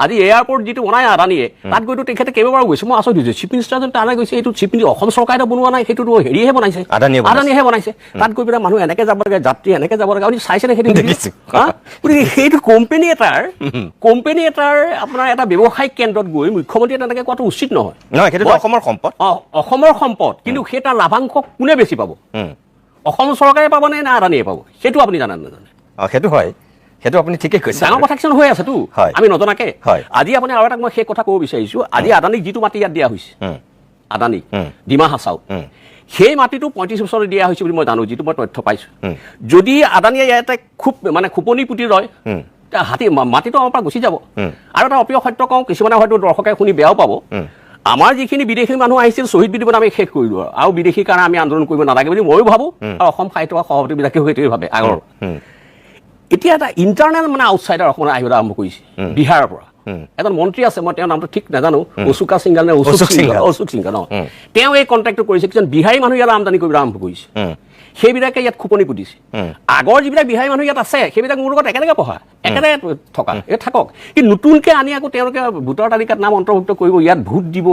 আজি এয়াৰপৰ্ট যিটো বনাই আদানীয়ে তাত গৈতো তেখেতে কেইবাবাৰো গৈছে মই আচৰিত হৈছোঁ চিফ মিনিষ্টাৰজন তালৈ গৈছে এইটো চিফ মিনিষ্টাৰ অসম চৰকাৰে বনোৱা নাই সেইটোতো হেৰিয়েহে বনাইছে আদানীয়েহে বনাইছে তাত গৈ পেলাই মানুহ এনেকৈ যাব লাগে যাত্ৰী এনেকৈ যাব লাগে আপুনি চাইছেনে সেইটো গতিকে সেইটো কোম্পানী এটাৰ আপোনাৰ এটা ব্যৱসায়িক কেন্দ্ৰত গৈ মুখ্যমন্ত্ৰীয়ে তেনেকৈ কোৱাটো উচিত নহয় সেইটো অসমৰ সম্পদ কিন্তু সেই তাৰ লাভাংশ কোনে বেছি পাব অসম চৰকাৰে পাব নে আদানীয়ে পাব সেইটো আপুনি জানে নাজানে সেইটো হয় সেইটো আপুনি ঠিকেই কৈছে ডাঙৰ কথাকচোন হৈ আছেতো আমি নজনাকে আজি আপুনি আৰু এটা মই সেই কথা ক'ব বিচাৰিছোঁ আজি আদানীক যিটো মাটি ইয়াত দিয়া হৈছে আদানীক ডিমা হাছাও সেই মাটিটো 35 বছৰত দিয়া হৈছে বুলি মই জানো যিটো মই তথ্য পাইছোঁ যদি আদানীয়ে ইয়াতে খুব মানে খোপনি পুতি ৰয় মাটিটো আমাৰ পৰা গুচি যাব আৰু এটা অপ্ৰিয় সত্য কওঁ কিছুমানে হয়তো দৰ্শকে শুনি বেয়াও পাব আমাৰ যিখিনি বিদেশী মানুহ আহিছিল শ্বহীদ বিদ্ৰোহত আমি শেষ কৰিলোঁ আৰু বিদেশীৰ কাৰণে আমি আন্দোলন কৰিব নালাগে বুলি ময়ো ভাবোঁ আৰু অসম সাহিত্য সভাপতিবিলাকেও সেইটোৱে ভাবে আগৰ এতিয়া এটা ইণ্টাৰনেল মানে আউটছাইডাৰ অসমত আহিবলৈ আৰম্ভ কৰিছে বিহাৰৰ পৰা এজন মন্ত্ৰী আছে মই তেওঁৰ নামটো ঠিক নাজানো অশোক সিংঘাল ন তেওঁ এই কণ্টেক্টটো কৰিছে কিছুমান বিহাৰী মানুহ ইয়াত আমদানি কৰিবলৈ আৰম্ভ কৰিছে সেইবিলাকে ইয়াত খোপনি পুতিছে আগৰ যিবিলাক বিহাৰী মানুহ ইয়াত আছে সেইবিলাক মোৰ লগত একেলগে পঢ়া একেলগে থকা এই থাকক কিন্তু নতুনকৈ আনি আকৌ তেওঁলোকে ভোটাৰ তালিকাত নাম অন্তৰ্ভুক্ত কৰিব ইয়াত ভোট দিব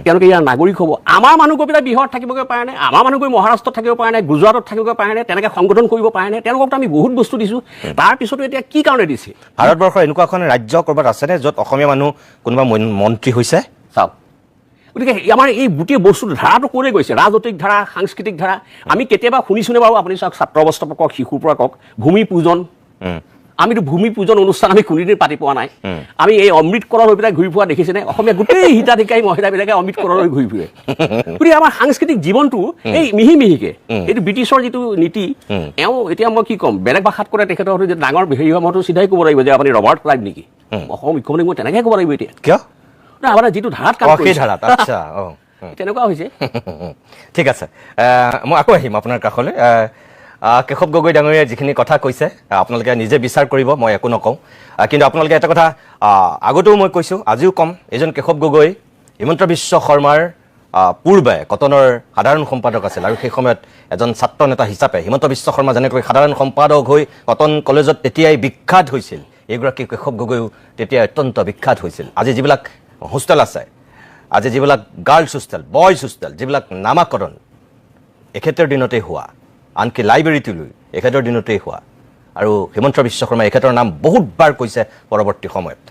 তেওঁলোকে ইয়াৰ নাগৰিক হ'ব আমাৰ মানুহ গৈ পেলাই বিহাৰত থাকিবগৈ পাৰে নে আমাৰ মানুহ গৈ মহাৰাষ্ট্ৰত থাকিব পাৰে নে গুজৰাটত থাকিবগৈ পাৰে নে তেনেকৈ সংগঠন কৰিব পাৰে নে তেওঁলোককতো আমি বহুত বস্তু দিছোঁ তাৰপিছতো এতিয়া কি কাৰণে দিছে ভাৰতবৰ্ষৰ এনেকুৱা এখন ৰাজ্য ক'ৰবাত আছেনে য'ত অসমীয়া মানুহ কোনোবা মন্ত্ৰী হৈছে চাওক গতিকে আমাৰ এই গোটেই বস্তুটো ধাৰাটো ক'লৈ গৈছে ৰাজনৈতিক ধাৰা সাংস্কৃতিক ধাৰা আমি কেতিয়াবা শুনিছোঁনে বাৰু আপুনি চাওক ছাত্ৰ অৱস্থাৰ পৰা কওক শিশুৰ পৰা কওক ভূমি পূজন আমিতো ভূমি পূজন অনুষ্ঠান আমি কোনোদিন পাতি পোৱা নাই আমি এই অমৃত কলৰ হৈ পেলাই ঘূৰি ফুৰা দেখিছেনে অসমীয়া গোটেই হিতাধিকাৰী মহিলাবিলাকে অমৃত কলৰ হৈ ঘূৰি ফুৰে গতিকে আমাৰ সাংস্কৃতিক জীৱনটো এই মিহিকে এইটো ব্ৰিটিছৰ যিটো নীতি এওঁ এতিয়া মই কি ক'ম বেলেগ ভাষাত কৰে তেখেতৰ হয়তো ডাঙৰ হেৰি হোৱা মইতো চিধাই ক'ব লাগিব যে আপুনি ৰবাৰ্ট ক্লাইভ নেকি অসম মুখ্যমন্ত্ৰী মই তেনেকৈ ক'ব লাগিব এতিয়া কিয় আমাৰ যিটো ধাৰাত কাম কৰিছে তেনেকুৱা হৈছে। ঠিক আছে, মই আকৌ আহিম আপোনাৰ কাষলৈ। কেশৱ গগৈ ডাঙৰীয়াই যিখিনি কথা কৈছে আপোনালোকে নিজে বিচাৰ কৰিব, মই একো নকওঁ। কিন্তু আপোনালোকে এটা কথা আগতেও মই কৈছোঁ, আজিও ক'ম, এজন কেশৱ গগৈ হিমন্ত বিশ্ব শৰ্মাৰ পূৰ্বে কটনৰ সাধাৰণ সম্পাদক আছিল আৰু সেই সময়ত এজন ছাত্ৰ নেতা হিচাপে হিমন্ত বিশ্ব শৰ্মা যেনেকৈ সাধাৰণ সম্পাদক হৈ কটন কলেজত তেতিয়াই বিখ্যাত হৈছিল, এইগৰাকী কেশৱ গগৈও তেতিয়া অত্যন্ত বিখ্যাত হৈছিল। আজি যিবিলাক হোষ্টেল আছে, আজি যিবিলাক গাৰ্লছ হোষ্টেল, বয়জ হোষ্টেল, যিবিলাক নামাকৰণ এখেতৰ দিনতেই হোৱা, আনকি লাইব্ৰেৰীটোলৈ এখেতৰ দিনতেই হোৱা। আৰু হিমন্ত বিশ্ব শৰ্মাই এখেতৰ নাম বহুতবাৰ কৈছে পৰৱৰ্তী সময়ত।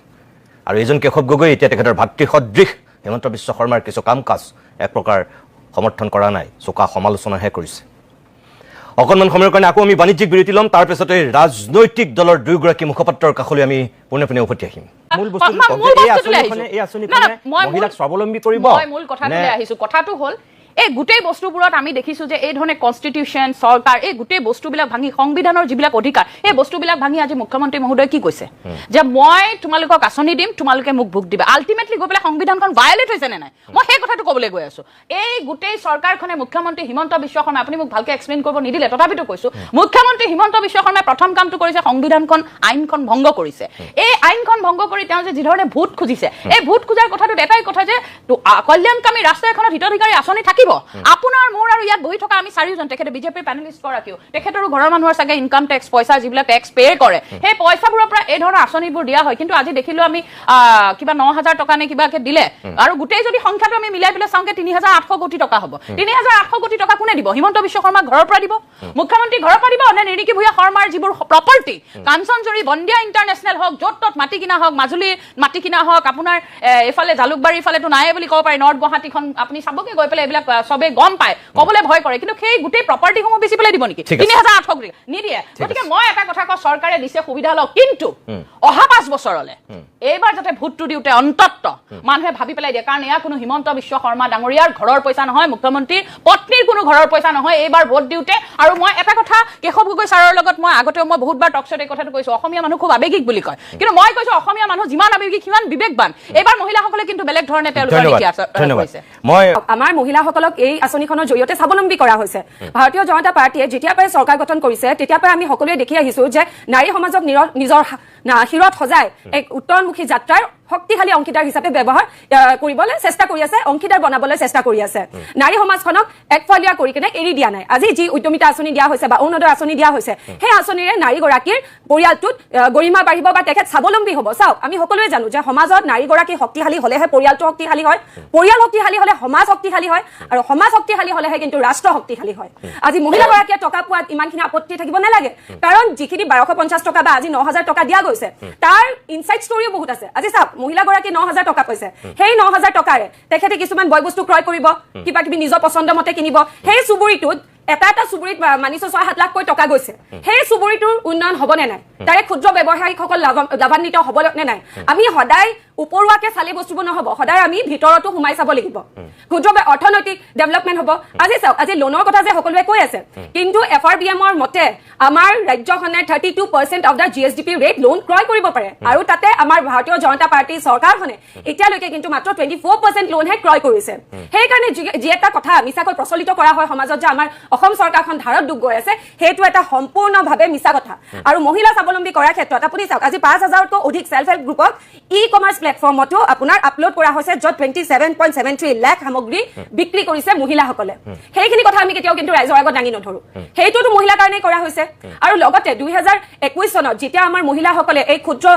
আৰু এইজন কেশৱ গগৈ এতিয়া তেখেতৰ ভাতৃ সদৃশ হিমন্ত বিশ্ব শৰ্মাৰ কিছু কাম কাজ এক প্ৰকাৰ সমৰ্থন কৰা নাই, চোকা সমালোচনাহে কৰিছে। অকণমান সময়ৰ কাৰণে আকৌ আমি বাণিজ্যিক বিৰতি ল'ম, তাৰপিছতে ৰাজনৈতিক দলৰ দুয়োগৰাকী মুখপাত্ৰৰ কাষলৈ আমি পোনে পোনে উভতি আহিম। মূল বস্তুটো এই আঁচনিখনে মহিলাক স্বাৱলম্বী কৰিব। মই মূল কথাটোলৈ আহিছো। কথাটো হ'ল এই গোটেই বস্তুবোৰত আমি দেখিছো যে এই ধৰণে কনষ্টিটিউশ্যন, চৰকাৰ, এই গোটেই বস্তুবিলাক ভাঙি, সংবিধানৰ যিবিলাক অধিকাৰ, এই বস্তুবিলাক ভাঙি আজি মুখ্যমন্ত্ৰী মহোদয়ে কি কৈছে যে মই তোমালোকক আঁচনি দিম, তোমালোকে মোক ভোগ দিবা। আল্টিমেটলি গৈ পেলাই সংবিধানখন ভায়লেট হৈছে নে নাই, মই সেই কথাটো ক'বলৈ গৈ আছো। এই গোটেই চৰকাৰখনে, মুখ্যমন্ত্ৰী হিমন্ত বিশ্ব শৰ্মা, আপুনি মোক ভালকে এক্সপ্লেইন কৰিব নিদিলে, তথাপিতো কৈছো, মুখ্যমন্ত্ৰী হিমন্ত বিশ্ব শৰ্মাই প্ৰথম কামটো কৰিছে, সংবিধানখন, আইনখন ভংগ কৰিছে। এই আইনখন ভংগ কৰি তেওঁ যে যিধৰণে ভোট খুজিছে, এই ভোট খোজাৰ কথাটোত এটাই কথা যে কল্যাণকামী ৰাষ্ট্ৰ এখনত হিতাধিকাৰী আঁচনি থাকিব। আপোনাৰ মোৰ আৰু ইয়াত বহি থকা আমি চাৰিওজন, তেখেতে বিজেপিৰ পেনেলিষ্ট গৰাকীও, তেখেতৰো ঘৰৰ মানুহৰ চাগে ইনকাম টেক্স পইচা, যিবিলাক টেক্স পে কৰে, সেই পইচাবোৰৰ পৰা এই ধৰণৰ আঁচনিবোৰ দিয়া হয়। কিন্তু আজি দেখিলো আমি কিবা 9,000 টকা নে কিবাকে দিলে, আৰু গোটেই যদি সংখ্যাটো আমি মিলাই পেলাই চাওঁগে 3,800 কোটি টকা হ'ব। 3,800 কোটি টকা কোনে দিব? হিমন্ত বিশ্ব শৰ্মা ঘৰৰ পৰা দিব, মুখ্যমন্ত্ৰী ঘৰৰ পৰা দিব, নে নিৰিকি ভূঞা শৰ্মাৰ যিবোৰ প্ৰপাৰ্টি, কাঞ্চনজুৰি, বন্দিয়া ইণ্টাৰনেশ্যনেল হওক, য'ত ত'ত মাটি কিনা হওক, মাজুলীৰ মাটি কিনা হওক, আপোনাৰ এইফালে জালুকবাৰীৰ ফালেতো নায়ে বুলি ক'ব পাৰি, নৰ্থ গুৱাহাটীখন আপুনি চাবগে গৈ পেলাই এইবিলাক চবেই গম পায়, ক'বলৈ ভয় কৰে। কিন্তু সেই গোটেই প্ৰপাৰ্টিসমূহ বেচি পেলাই দিব নেকি? 3,800 কোটি নিদিয়ে। গতিকে মই এটা কথা কওঁ, চৰকাৰে দিছে, সুবিধা লওক, কিন্তু অহা 5 বছৰলৈ এইবাৰ যাতে ভোটটো দিওঁতে অন্তত মানুহে ভাবি পেলাই দিয়ে, কাৰণ এয়া কোনো হিমন্ত বিশ্ব শৰ্মা ডাঙৰীয়াৰ ঘৰৰ পইচা নহয়, মুখ্যমন্ত্ৰীৰ পত্নীৰ কোনো ঘৰৰ পইচা নহয় এইবাৰ ভোট দিওঁতে। আৰু মই এটা কথা কেশৱ গগৈ ছাৰৰ লগত মই আগতেও মই বহুতবাৰ টকশ্বত এই কথাটো কৈছো, অসমীয়া মানুহ খুব আৱেগিক বুলি কয়, কিন্তু মই কৈছো অসমীয়া মানুহ যিমান আৱেগিক সিমান বিবেকবান। এইবাৰ মহিলাসকলে কিন্তু বেলেগ ধৰণে তেওঁলোকৰ নীতি কৰিছে। আমাৰ মহিলাসকলক এই আঁচনিখনৰ জৰিয়তে স্বাৱলম্বী কৰা হৈছে। ভাৰতীয় জনতা পাৰ্টীয়ে যেতিয়াৰ পৰাই চৰকাৰ গঠন কৰিছে, তেতিয়াৰ পৰাই আমি সকলোৱে দেখি আহিছো যে নাৰী সমাজক নিজৰ শিৰত সজাই এক উত্তৰণমুখী যাত্ৰাৰ শক্তিশালী অংশীদাৰ হিচাপে ব্যৱহাৰ কৰিবলৈ চেষ্টা কৰি আছে, অংশীদাৰ বনাবলৈ চেষ্টা কৰি আছে। নাৰী সমাজখনক একফলীয়া কৰি কিনে এৰি দিয়া নাই। আজি যি উদ্যমিতা আঁচনি দিয়া হৈছে বা অৰুণোদয় আঁচনি দিয়া হৈছে, সেই আঁচনিৰে নাৰীগৰাকীৰ পৰিয়ালটোত গৰিমা বাঢ়িব বা তেখেত স্বাৱলম্বী হ'ব। চাওক, আমি সকলোৱে জানো যে সমাজত নাৰীগৰাকী শক্তিশালী হ'লেহে পৰিয়ালটো শক্তিশালী হয়, পৰিয়াল শক্তিশালী হ'লে সমাজ শক্তিশালী হয়, আৰু সমাজ শক্তিশালী হ'লেহে কিন্তু ৰাষ্ট্ৰ শক্তিশালী হয়। আজি মহিলাগৰাকীয়ে টকা পোৱাত ইমানখিনি আপত্তি থাকিব নালাগে, কাৰণ যিখিনি 1,250 টকা বা আজি 9,000 টকা দিয়া গৈছে, তাৰ ইনচাইড ষ্টৰিও বহুত আছে। আজি চাওক, মহিলাগৰাকী 9,000 টকা পাইছে, সেই 9,000 টকাৰে তেখেতে কিছুমান বয় বস্তু ক্ৰয় কৰিব, কিবা কিবি নিজৰ পচন্দ মতে কিনিব। সেই চুবুৰীটোত এটা চুবুৰীত মানিছো 6-7 লাখকৈ টকা গৈছে, সেই চুবুৰীটোৰ উন্নয়ন হ'ব নে নাই? তাৰে ক্ষুদ্ৰ ব্যৱসায়ীসকল লাভান্বিত হ'ব নে নাই? আমি সদায় উপৰুৱাকে চালি বস্তুবোৰ নহ'ব, সদায় আমি ভিতৰতো সোমাই চাব লাগিব। ক্ষুদ্ৰ অৰ্থনৈতিক ডেভেলপমেণ্ট হ'ব। আজি চাওক, আজি লোনৰ কথা যে সকলোৱে কৈ আছে, কিন্তু FRBMৰ মতে আমাৰ ৰাজ্যখনে 32% of the GSDP rate loan ক্ৰয় কৰিব পাৰে, আৰু তাতে আমাৰ ভাৰতীয় জনতা পাৰ্টীৰ চৰকাৰখনে এতিয়ালৈকে কিন্তু মাত্ৰ 24% লোনহে ক্ৰয় কৰিছে। সেইকাৰণে যি এটা কথা মিছাকৈ প্ৰচলিত কৰা হয় সমাজত যে আমাৰ অসম চৰকাৰখন ধাৰত ডুব গৈ আছে, সেইটো এটা সম্পূৰ্ণভাৱে মিছা কথা। আৰু মহিলা স্বাৱলম্বী কৰাৰ ক্ষেত্ৰত আপুনি চাওক, আজি 5,000তকৈ অধিক চেল্ফ হেল্প গ্ৰুপক ই-কমাৰ্চ প্লেটফৰ্মতো আপোনাৰ আপলোড কৰা হৈছে, য'ত 27.73 লাখ সামগ্ৰী বিক্ৰী কৰিছে মহিলাসকলে। সেইখিনি কথা আমি কেতিয়াও কিন্তু ৰাইজৰ আগত দাঙি নধৰো, সেইটোতো মহিলাৰ কাৰণেই কৰা হৈছে। আৰু লগতে 2021 চনত যেতিয়া আমাৰ মহিলাসকলে এই ক্ষুদ্ৰ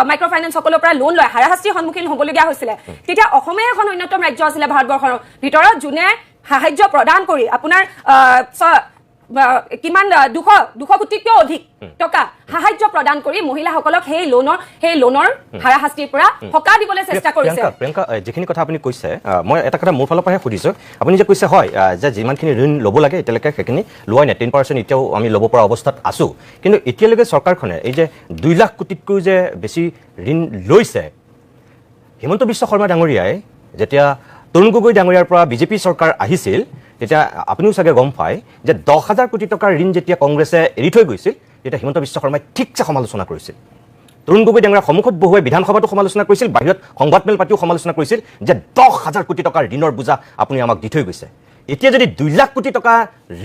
মাইক্ৰ' ফাইনেন্সসকলৰ পৰা লোন লৈ হাৰাশাস্তিৰ সন্মুখীন হ'বলগীয়া হৈছিলে, তেতিয়া অসমে এখন অন্যতম ৰাজ্য আছিলে ভাৰতবৰ্ষৰ ভিতৰত, যোনে সাহায্য প্ৰদান কৰি আপোনাৰ কিমান 200 কোটিতকৈ অধিক টকা সাহায্য প্ৰদান কৰি মহিলাসকলক সেই লোনৰ হাৰাশাস্তিৰ পৰা সকাহ দিবলৈ চেষ্টা কৰিছে। প্ৰিয়ংকা, যিখিনি কথা আপুনি কৈছে, মই এটা কথা মোৰ ফালৰ পৰাহে সুধিছোঁ। আপুনি যে কৈছে হয় যে যিমানখিনি ঋণ ল'ব লাগে এতিয়ালৈকে সেইখিনি লোৱাই নাই, 10% এতিয়াও আমি ল'ব পৰা অৱস্থাত আছোঁ, কিন্তু এতিয়ালৈকে চৰকাৰখনে এই যে 2 লাখ কোটিতকৈ যে বেছি ঋণ লৈছে, হিমন্ত বিশ্ব শৰ্মা ডাঙৰীয়াই যেতিয়া তৰুণ গগৈ ডাঙৰীয়াৰ পৰা বিজেপি চৰকাৰ আহিছিল, তেতিয়া আপুনিও চাগে গম পায় যে 10,000 কোটি টকাৰ ঋণ যেতিয়া কংগ্ৰেছে এৰি থৈ গৈছিল, তেতিয়া হিমন্ত বিশ্ব শৰ্মাই ঠিকছে সমালোচনা কৰিছিল। তৰুণ গগৈ ডাঙৰীয়াৰ সন্মুখত বহুৱাই বিধানসভাতো সমালোচনা কৰিছিল, বাহিৰত সংবাদমেল পাতিও সমালোচনা কৰিছিল যে 10,000 কোটি টকাৰ ঋণৰ বোজা আপুনি আমাক দি থৈ গৈছে। এতিয়া যদি 2 লাখ কোটি টকা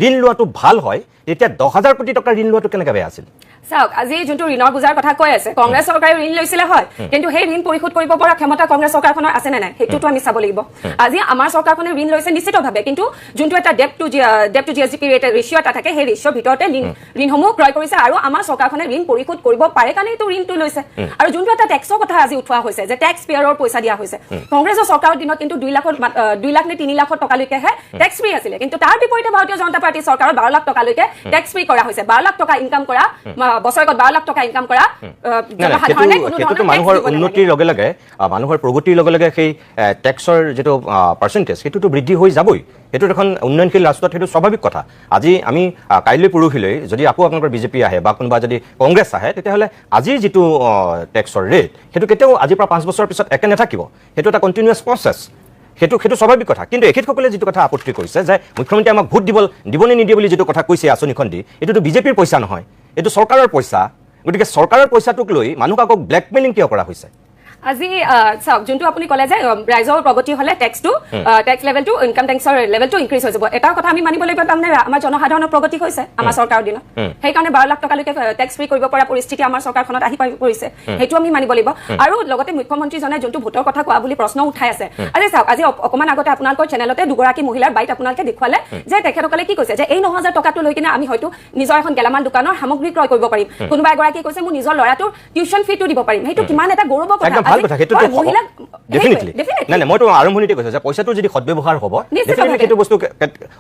ঋণ লোৱাটো ভাল হয়, তেতিয়া 10,000 কোটি টকাৰ ঋণ লোৱাটো কেনেকৈ বেয়া আছিল? চাওক, আজি যোনটো ঋণৰ বোজাৰ কথা কৈ আছে, কংগ্ৰেছ চৰকাৰে ঋণ লৈছিলে হয়, কিন্তু সেই ঋণ পৰিশোধ কৰিব পৰা ক্ষমতা কংগ্ৰেছ চৰকাৰখনৰ আছে নে নাই সেইটোতো আমি চাব লাগিব। আজি আমাৰ চৰকাৰখনে ঋণ লৈছে নিশ্চিতভাৱে, কিন্তু যোনটো এটা ডেপ্ট টু জিএছডিপি ৰেচিঅ' এটা থাকে, সেই ৰেচিঅ'ৰ ভিতৰতে ঋণসমূহ ক্ৰয় কৰিছে আৰু আমাৰ চৰকাৰখনে ঋণ পৰিশোধ কৰিব পাৰে কাৰণেতো ঋণটো লৈছে। আৰু যোনটো এটা টেক্সৰ কথা আজি উঠোৱা হৈছে যে টেক্স পেয়াৰৰ পইচা দিয়া হৈছে, কংগ্ৰেছৰ চৰকাৰৰ দিনত কিন্তু 2 লাখ নে 3 লাখ টকালৈকেহে টেক্স ফ্ৰী আছিলে, কিন্তু তাৰ বিপৰীতে ভাৰতীয় জনতা পাৰ্টীৰ চৰকাৰৰ 12 লাখ টকালৈকে টেক্স ফ্ৰী কৰা হৈছে। 12 লাখ টকা ইনকাম কৰা, বছৰেকত 12 লাখ টকা ইনকাম কৰা সেইটোতো মানুহৰ উন্নতিৰ লগে লগে, মানুহৰ প্ৰগতিৰ লগে লগে সেই টেক্সৰ যিটো পাৰ্চেণ্টেজ সেইটোতো বৃদ্ধি হৈ যাবই। সেইটো এখন উন্নয়নশীল ৰাষ্ট্ৰত সেইটো স্বাভাৱিক কথা। আজি আমি কাইলৈ পৰহিলৈ যদি আকৌ আপোনালোকৰ বিজেপি আহে বা কোনোবা যদি কংগ্ৰেছ আহে, তেতিয়াহ'লে আজিৰ যিটো টেক্সৰ ৰেট সেইটো কেতিয়াও আজিৰ পৰা 5 বছৰৰ পিছত একে নাথাকিব। সেইটো এটা কণ্টিনিউৱাছ প্ৰচেছ, সেইটো স্বাভাৱিক কথা। কিন্তু এখেতসকলে যিটো কথা আপত্তি কৰিছে যে মুখ্যমন্ত্ৰী আমাক ভোট দিবনে নিদিয়ে বুলি যিটো কথা কৈছে আঁচনিখন দি, এইটোতো বিজেপিৰ পইচা নহয়, এইটো চৰকাৰৰ পইচা। গতিকে চৰকাৰৰ পইচাটোক লৈ মানুহক আকৌ ব্লেকমেইলিং কিয় কৰা হৈছে? আজি চাওক, যোনটো আপুনি ক'লে যে ৰাইজৰ প্ৰগতি হ'লে টেক্স লেভেলটো, ইনকাম টেক্সৰ লেভেলটো ইনক্ৰিজ হৈ যাব। এটা কথা আমি মানিব লাগিব, তাৰমানে আমাৰ জনসাধাৰণৰ প্ৰগতি হৈছে আমাৰ চৰকাৰৰ দিনত, সেইকাৰণে 12 লাখ টকালৈকে টেক্স ফ্ৰী কৰিব পৰা পৰিস্থিতি আমাৰ চৰকাৰখনত আহি পৰিছে, সেইটো আমি মানিব লাগিব। আৰু লগতে মুখ্যমন্ত্ৰীজনে যোনটো ভোটৰ কথা কোৱা বুলি প্ৰশ্ন উঠাই আছে, আজি চাওক, আজি অকণমান আগতে আপোনালোকৰ চেনেলতে দুগৰাকী মহিলাৰ বাইট আপোনালোকে দেখুৱালে যে তেখেতসকলে কি কৈছে যে এই 9,000 টকাটো লৈ কিনে আমি হয়তো নিজৰ এখন গেলামাল দোকানৰ সামগ্ৰী ক্ৰয় কৰিব পাৰিম। কোনোবা এগৰাকীয়ে কৈছে মোৰ নিজৰ ল'ৰাটোৰ টিউশ্যন ফিটো দিব পাৰিম। সেইটো কিমান এটা গৌৰৱৰ কথা। ভাল কথা, সেইটো নাই, মইতো আৰম্ভণিতে কৈছো যে পইচাটো যদি সদব্যৱহাৰ হ'ব, সেইটো বস্তু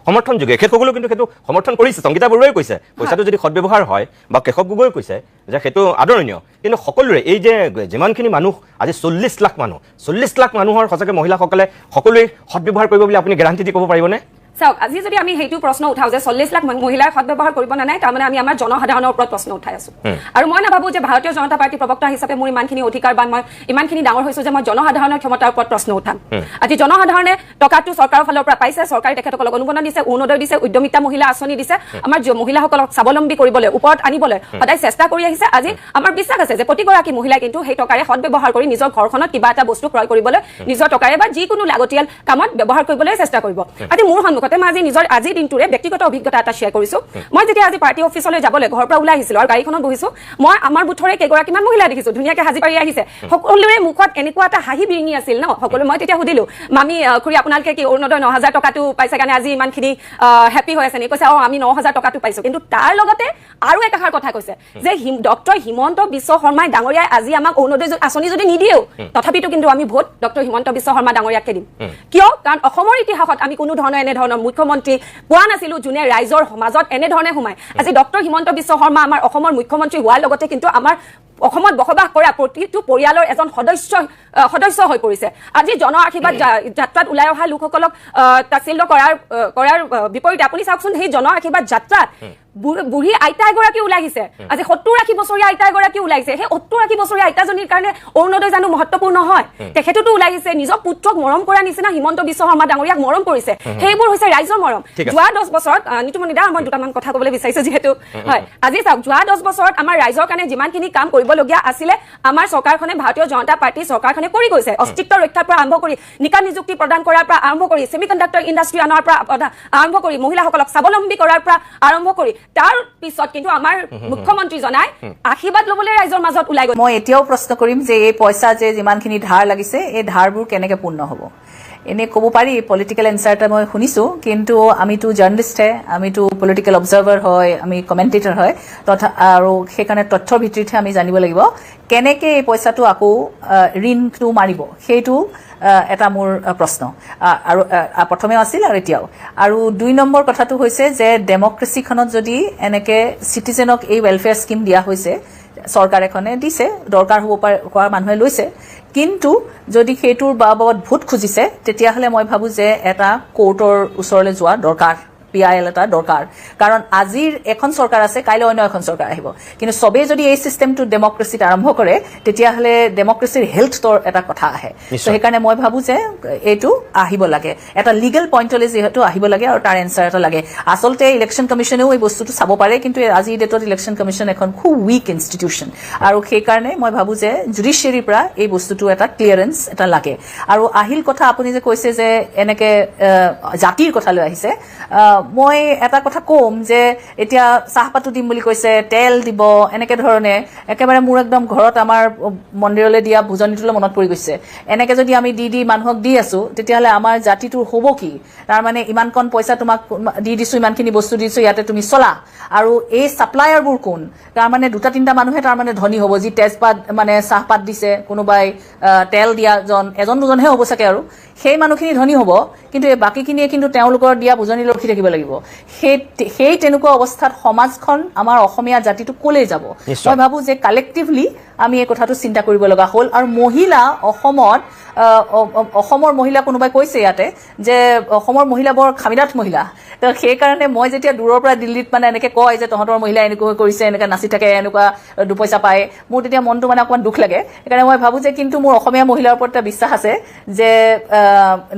সমৰ্থনযোগ্য। এখেতসকলেও কিন্তু সেইটো সমৰ্থন কৰিছে। সংগীতা বৰুৱাই কৈছে পইচাটো যদি সদব্যৱহাৰ হয়, বা কেশৱ গগৈয়ে কৈছে যে সেইটো আদৰণীয়। কিন্তু সকলোৰে এই যে যিমানখিনি মানুহ, আজি 40 লাখ মানুহৰ সঁচাকৈ মহিলাসকলে সকলোৱে সদব্যৱহাৰ কৰিব বুলি আপুনি গেৰাণ্টি দি ক'ব পাৰিবনে? চাওক, আজি যদি আমি সেইটো প্ৰশ্ন উঠাও যে 40 লাখ মহিলাই সদব্যৱহাৰ কৰিব নে নাই, তাৰমানে আমি আমাৰ জনসাধাৰণৰ ওপৰত প্ৰশ্ন উঠাই আছো। আৰু মই নাভাবো যে ভাৰতীয় জনতা পাৰ্টীৰ প্ৰবক্তা হিচাপে মোৰ ইমানখিনি অধিকাৰ বা মই ইমানখিনি ডাঙৰ হৈছো যে মই জনসাধাৰণৰ ক্ষমতাৰ ওপৰত প্ৰশ্ন উঠাম। আজি জনসাধাৰণে টকাটো চৰকাৰৰ ফালৰ পৰা পাইছে, চৰকাৰে তেখেতসকলক অনুমোদন দিছে, অৰুণোদয় দিছে, উদ্যমিতা মহিলা আঁচনি দিছে, আমাৰ মহিলাসকলক স্বাৱলম্বী কৰিবলৈ, ওপৰত আনিবলৈ সদায় চেষ্টা কৰি আহিছে। আজি আমাৰ বিশ্বাস আছে যে প্ৰতিগৰাকী মহিলাই কিন্তু সেই টকাৰে সদব্যৱহাৰ কৰি নিজৰ ঘৰখনত কিবা এটা বস্তু ক্ৰয় কৰিবলৈ, নিজৰ টকাৰে বা যিকোনো লাগতিয়াল কামত ব্যৱহাৰ কৰিবলৈ চেষ্টা কৰিব। আজি মোৰ সন্মুখতে মই আজিৰ দিনটোৰে ব্যক্তিগত অভিজ্ঞতা এটা শ্বেয়াৰ কৰিছো। মই যেতিয়া আজি পাৰ্টি অফিচলৈ যাবলৈ ঘৰৰ পৰা ওলাই আহিছিলো আৰু গাড়ীখনত বহিছো, মই আমাৰ বুথৰে কেইগৰাকীমান মহিলা দেখিছো ধুনীয়াকে সাজি পাৰি আহিছে। সকলোৰে মুখত এনেকুৱা এটা হাঁহি বিৰিঙি আছিল ন। সকলো মই তেতিয়া সুধিলো, মামী খুৰী আপোনালোকে কি অৰুণোদয় 9,000 টকাটো পাইছে কাৰণে আজি ইমানখিনি হেপী হৈ আছে নি? কৈছে আমি 9,000 টকাটো পাইছো। কিন্তু তাৰ লগতে আৰু একাষাৰ কথা কৈছে যে ডক্টৰ হিমন্ত বিশ্ব শৰ্মাই ডাঙৰীয়াই আজি আমাক অৰুণোদয় আঁচনি যদি নিদিয়েও, তথাপিতো কিন্তু আমি ভোট ডক্টৰ হিমন্ত বিশ্ব শৰ্মা ডাঙৰীয়াকে দিম। কিয়? কাৰণ অসমৰ ইতিহাসত আমি কোনো ধৰণৰ এনেধৰণৰ মুখ্যমন্ত্ৰী পোৱা নাছিলো যোনে ৰাইজৰ সমাজত এনেধৰণে সোমায়। আজি ডক্টৰ হিমন্ত বিশ্ব শৰ্মা আমাৰ অসমৰ মুখ্যমন্ত্ৰী হোৱাৰ লগতে কিন্তু আমাৰ অসমত বসবাস কৰা প্ৰতিটো পৰিয়ালৰ এজন সদস্য হৈ পৰিছে। আজি জন আশীৰ্বাদ যাত্ৰাত ওলাই অহা লোকসকলক তাচিল্য কৰাৰ বিপৰীতে আপুনি চাওকচোন, সেই জন আশীৰ্বাদ যাত্ৰাত বুঢ়ী আইতা এগৰাকী ওলাই আহিছে। আজি 70-80 বছৰীয়া আইতা এগৰাকী ওলাইছে। সেই 70-80 বছৰীয়া আইতাজনীৰ কাৰণে অৰুণোদয় জানো মহত্বপূৰ্ণ হয়? তেখেততো ওলাই আহিছে, নিজৰ পুত্ৰক মৰম কৰাৰ নিচিনা হিমন্ত বিশ্ব শৰ্মা ডাঙৰীয়াক মৰম কৰিছে। সেইবোৰ হৈছে ৰাইজৰ মৰম। যোৱা 10 বছৰত নিতুমণি দা, মই দুটামান কথা ক'বলৈ বিচাৰিছো যিহেতু, হয়, আজি চাওক, যোৱা 10 বছৰত আমাৰ ৰাইজৰ কাৰণে যিমানখিনি কাম কৰিবলগীয়া আছিলে আমাৰ চৰকাৰখনে, ভাৰতীয় জনতা পাৰ্টীৰ চৰকাৰখনে কৰি গৈছে। অস্তিত্ব ৰক্ষাৰ পৰা আৰম্ভ কৰি, নিকা নিযুক্তি প্ৰদান কৰাৰ পৰা আৰম্ভ কৰি, ছেমিকণ্ডাক্টৰ ইণ্ডাষ্ট্ৰী অনাৰ পৰা আৰম্ভ কৰি, মহিলাসকলক স্বাৱলম্বী কৰাৰ পৰা আৰম্ভ কৰি, তাৰ পিছত কিন্তু আমাৰ মুখ্যমন্ত্ৰীজনাই আশীৰ্বাদ ল'বলৈ ৰাইজৰ মাজত ওলাই গৈ। মই এতিয়াও প্ৰশ্ন কৰিম যে এই পইচা যে যিমানখিনি ধাৰ লাগিছে, এই ধাৰবোৰ কেনেকৈ পূৰ্ণ হ'ব? এনে ক'ব পাৰি, পলিটিকেল এনচাৰ এটা মই শুনিছো, কিন্তু আমিতো জাৰ্নেলিষ্টহে, আমিতো পলিটিকেল অবজাৰ্ভাৰ হয়, আমি কমেণ্টেটৰ হয়, আৰু সেইকাৰণে তথ্যৰ ভিত্তিতহে আমি জানিব লাগিব কেনেকৈ এই পইচাটো আকৌ ঋণটো মাৰিব। সেইটো এটা মোৰ প্ৰশ্ন, আৰু প্ৰথমেও আছিল আৰু এতিয়াও। আৰু 2 নম্বৰ কথাটো হৈছে যে ডেমক্ৰেচিখনত যদি এনেকৈ চিটিজেনক এই ৱেলফেয়াৰ স্কিম দিয়া হৈছে, চৰকাৰ এখনে দিছে, দৰকাৰ হ'ব পাৰে হোৱা মানুহে লৈছে, কিন্তু যদি সেইটোৰ বাবদ ভোট খুজিছে, তেতিয়াহ'লে মই ভাবোঁ যে এটা কোৰ্টৰ ওচৰলৈ যোৱা দৰকাৰ PIL এটা দৰকাৰ কাৰণ আজিৰ এখন চৰকাৰ আছে কাইলৈ অন্য এখন চৰকাৰ আহিব কিন্তু সবেই যদি এই চিষ্টেমটো ডেমক্ৰেচিত আৰম্ভ কৰে তেতিয়াহ'লে ডেমক্ৰেচিৰ হেল্থৰ এটা কথা আহে তো সেইকাৰণে মই ভাবো যে এইটো আহিব লাগে এটা লিগেল পইণ্টলৈ যিহেতু আহিব লাগে আৰু তাৰ এনচাৰ এটা লাগে আচলতে ইলেকশ্যন কমিশ্যনেও এই বস্তুটো চাব পাৰে কিন্তু আজিৰ ডেটত ইলেকশ্যন কমিশ্যন এখন খুব উইক ইনষ্টিটিউশ্যন আৰু সেইকাৰণে মই ভাবো যে জুডিচিয়াৰীৰ পৰা এই বস্তুটো এটা ক্লিয়াৰেন্স এটা লাগে আৰু আহিল কথা আপুনি যে কৈছে যে এনেকে জাতিৰ কথা লৈ আহিছে মই এটা কথা কম যে এতিয়া চাহপাতো দিম বুলি কৈছে তেল দিব এনেকে ধৰণে একেবাৰে মোৰ একদম ঘৰত আমাৰ মন্দিৰলৈ দিয়া ভোজনীটোলৈ মনত পৰি গৈছে এনেকে যদি আমি দি মানুহক দি আছো তেতিয়াহ'লে আমাৰ জাতিটোৰ হ'ব কি তাৰমানে ইমানকণ পইচা তোমাক দি দিছো ইমানখিনি বস্তু দিছো ইয়াতে তুমি চলা আৰু এই ছাপ্লায়াৰবোৰ কোন তাৰমানে দুটা তিনিটা মানুহে তাৰমানে ধনী হ'ব যি তেজপাত মানে চাহপাত দিছে কোনোবাই তেল দিয়া এজন দুজনহে হ'ব চাগে আৰু সেই মানুহখিনি ধনী হ'ব কিন্তু এই বাকীখিনিয়ে কিন্তু তেওঁলোকৰ দিয়া বুজনি ৰখি থাকিব লাগিব সেই তেনেকুৱা অৱস্থাত সমাজখন আমাৰ অসমীয়া জাতিটো কলৈ যাব মই ভাবো যে কালেক্টিভলি আমি এই কথাটো চিন্তা কৰিব লগা হ'ল আৰু মহিলা অসমৰ মহিলা কোনোবাই কৈছে ইয়াতে যে অসমৰ মহিলা বৰ খামিদাত মহিলা তো সেইকাৰণে মই যেতিয়া দূৰৰ পৰা দিল্লীত মানে এনেকে কয় যে তহঁতৰ মহিলা এনেকুৱা কৰিছে এনেকৈ নাচি থাকে এনেকুৱা দুপইচা পায় মোৰ তেতিয়া মনটো মানে অকণমান দুখ লাগে সেইকাৰণে মই ভাবো যে কিন্তু মোৰ অসমীয়া মহিলাৰ ওপৰত এটা বিশ্বাস আছে যে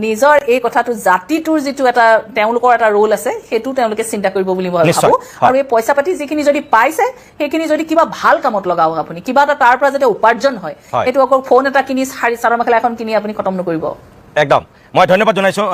নিজৰ এই কথাটো জাতিটোৰ যিটো এটা তেওঁলোকৰ এটা ৰোল আছে সেইটো তেওঁলোকে চিন্তা কৰিব বুলি মই ভাবো আৰু এই পইচা পাতি যিখিনি যদি পাইছে সেইখিনি যদি কিবা ভাল কামত লগাওক আপুনি কিবা এটা তাৰ পৰা যাতে উপাৰ্জন হয় এইটো অকল ফোন এটা কিনি চাদৰ মেখেলা এখন কিনি আপুনি খতম নকৰিব একদম মই ধন্যবাদ জনাইছো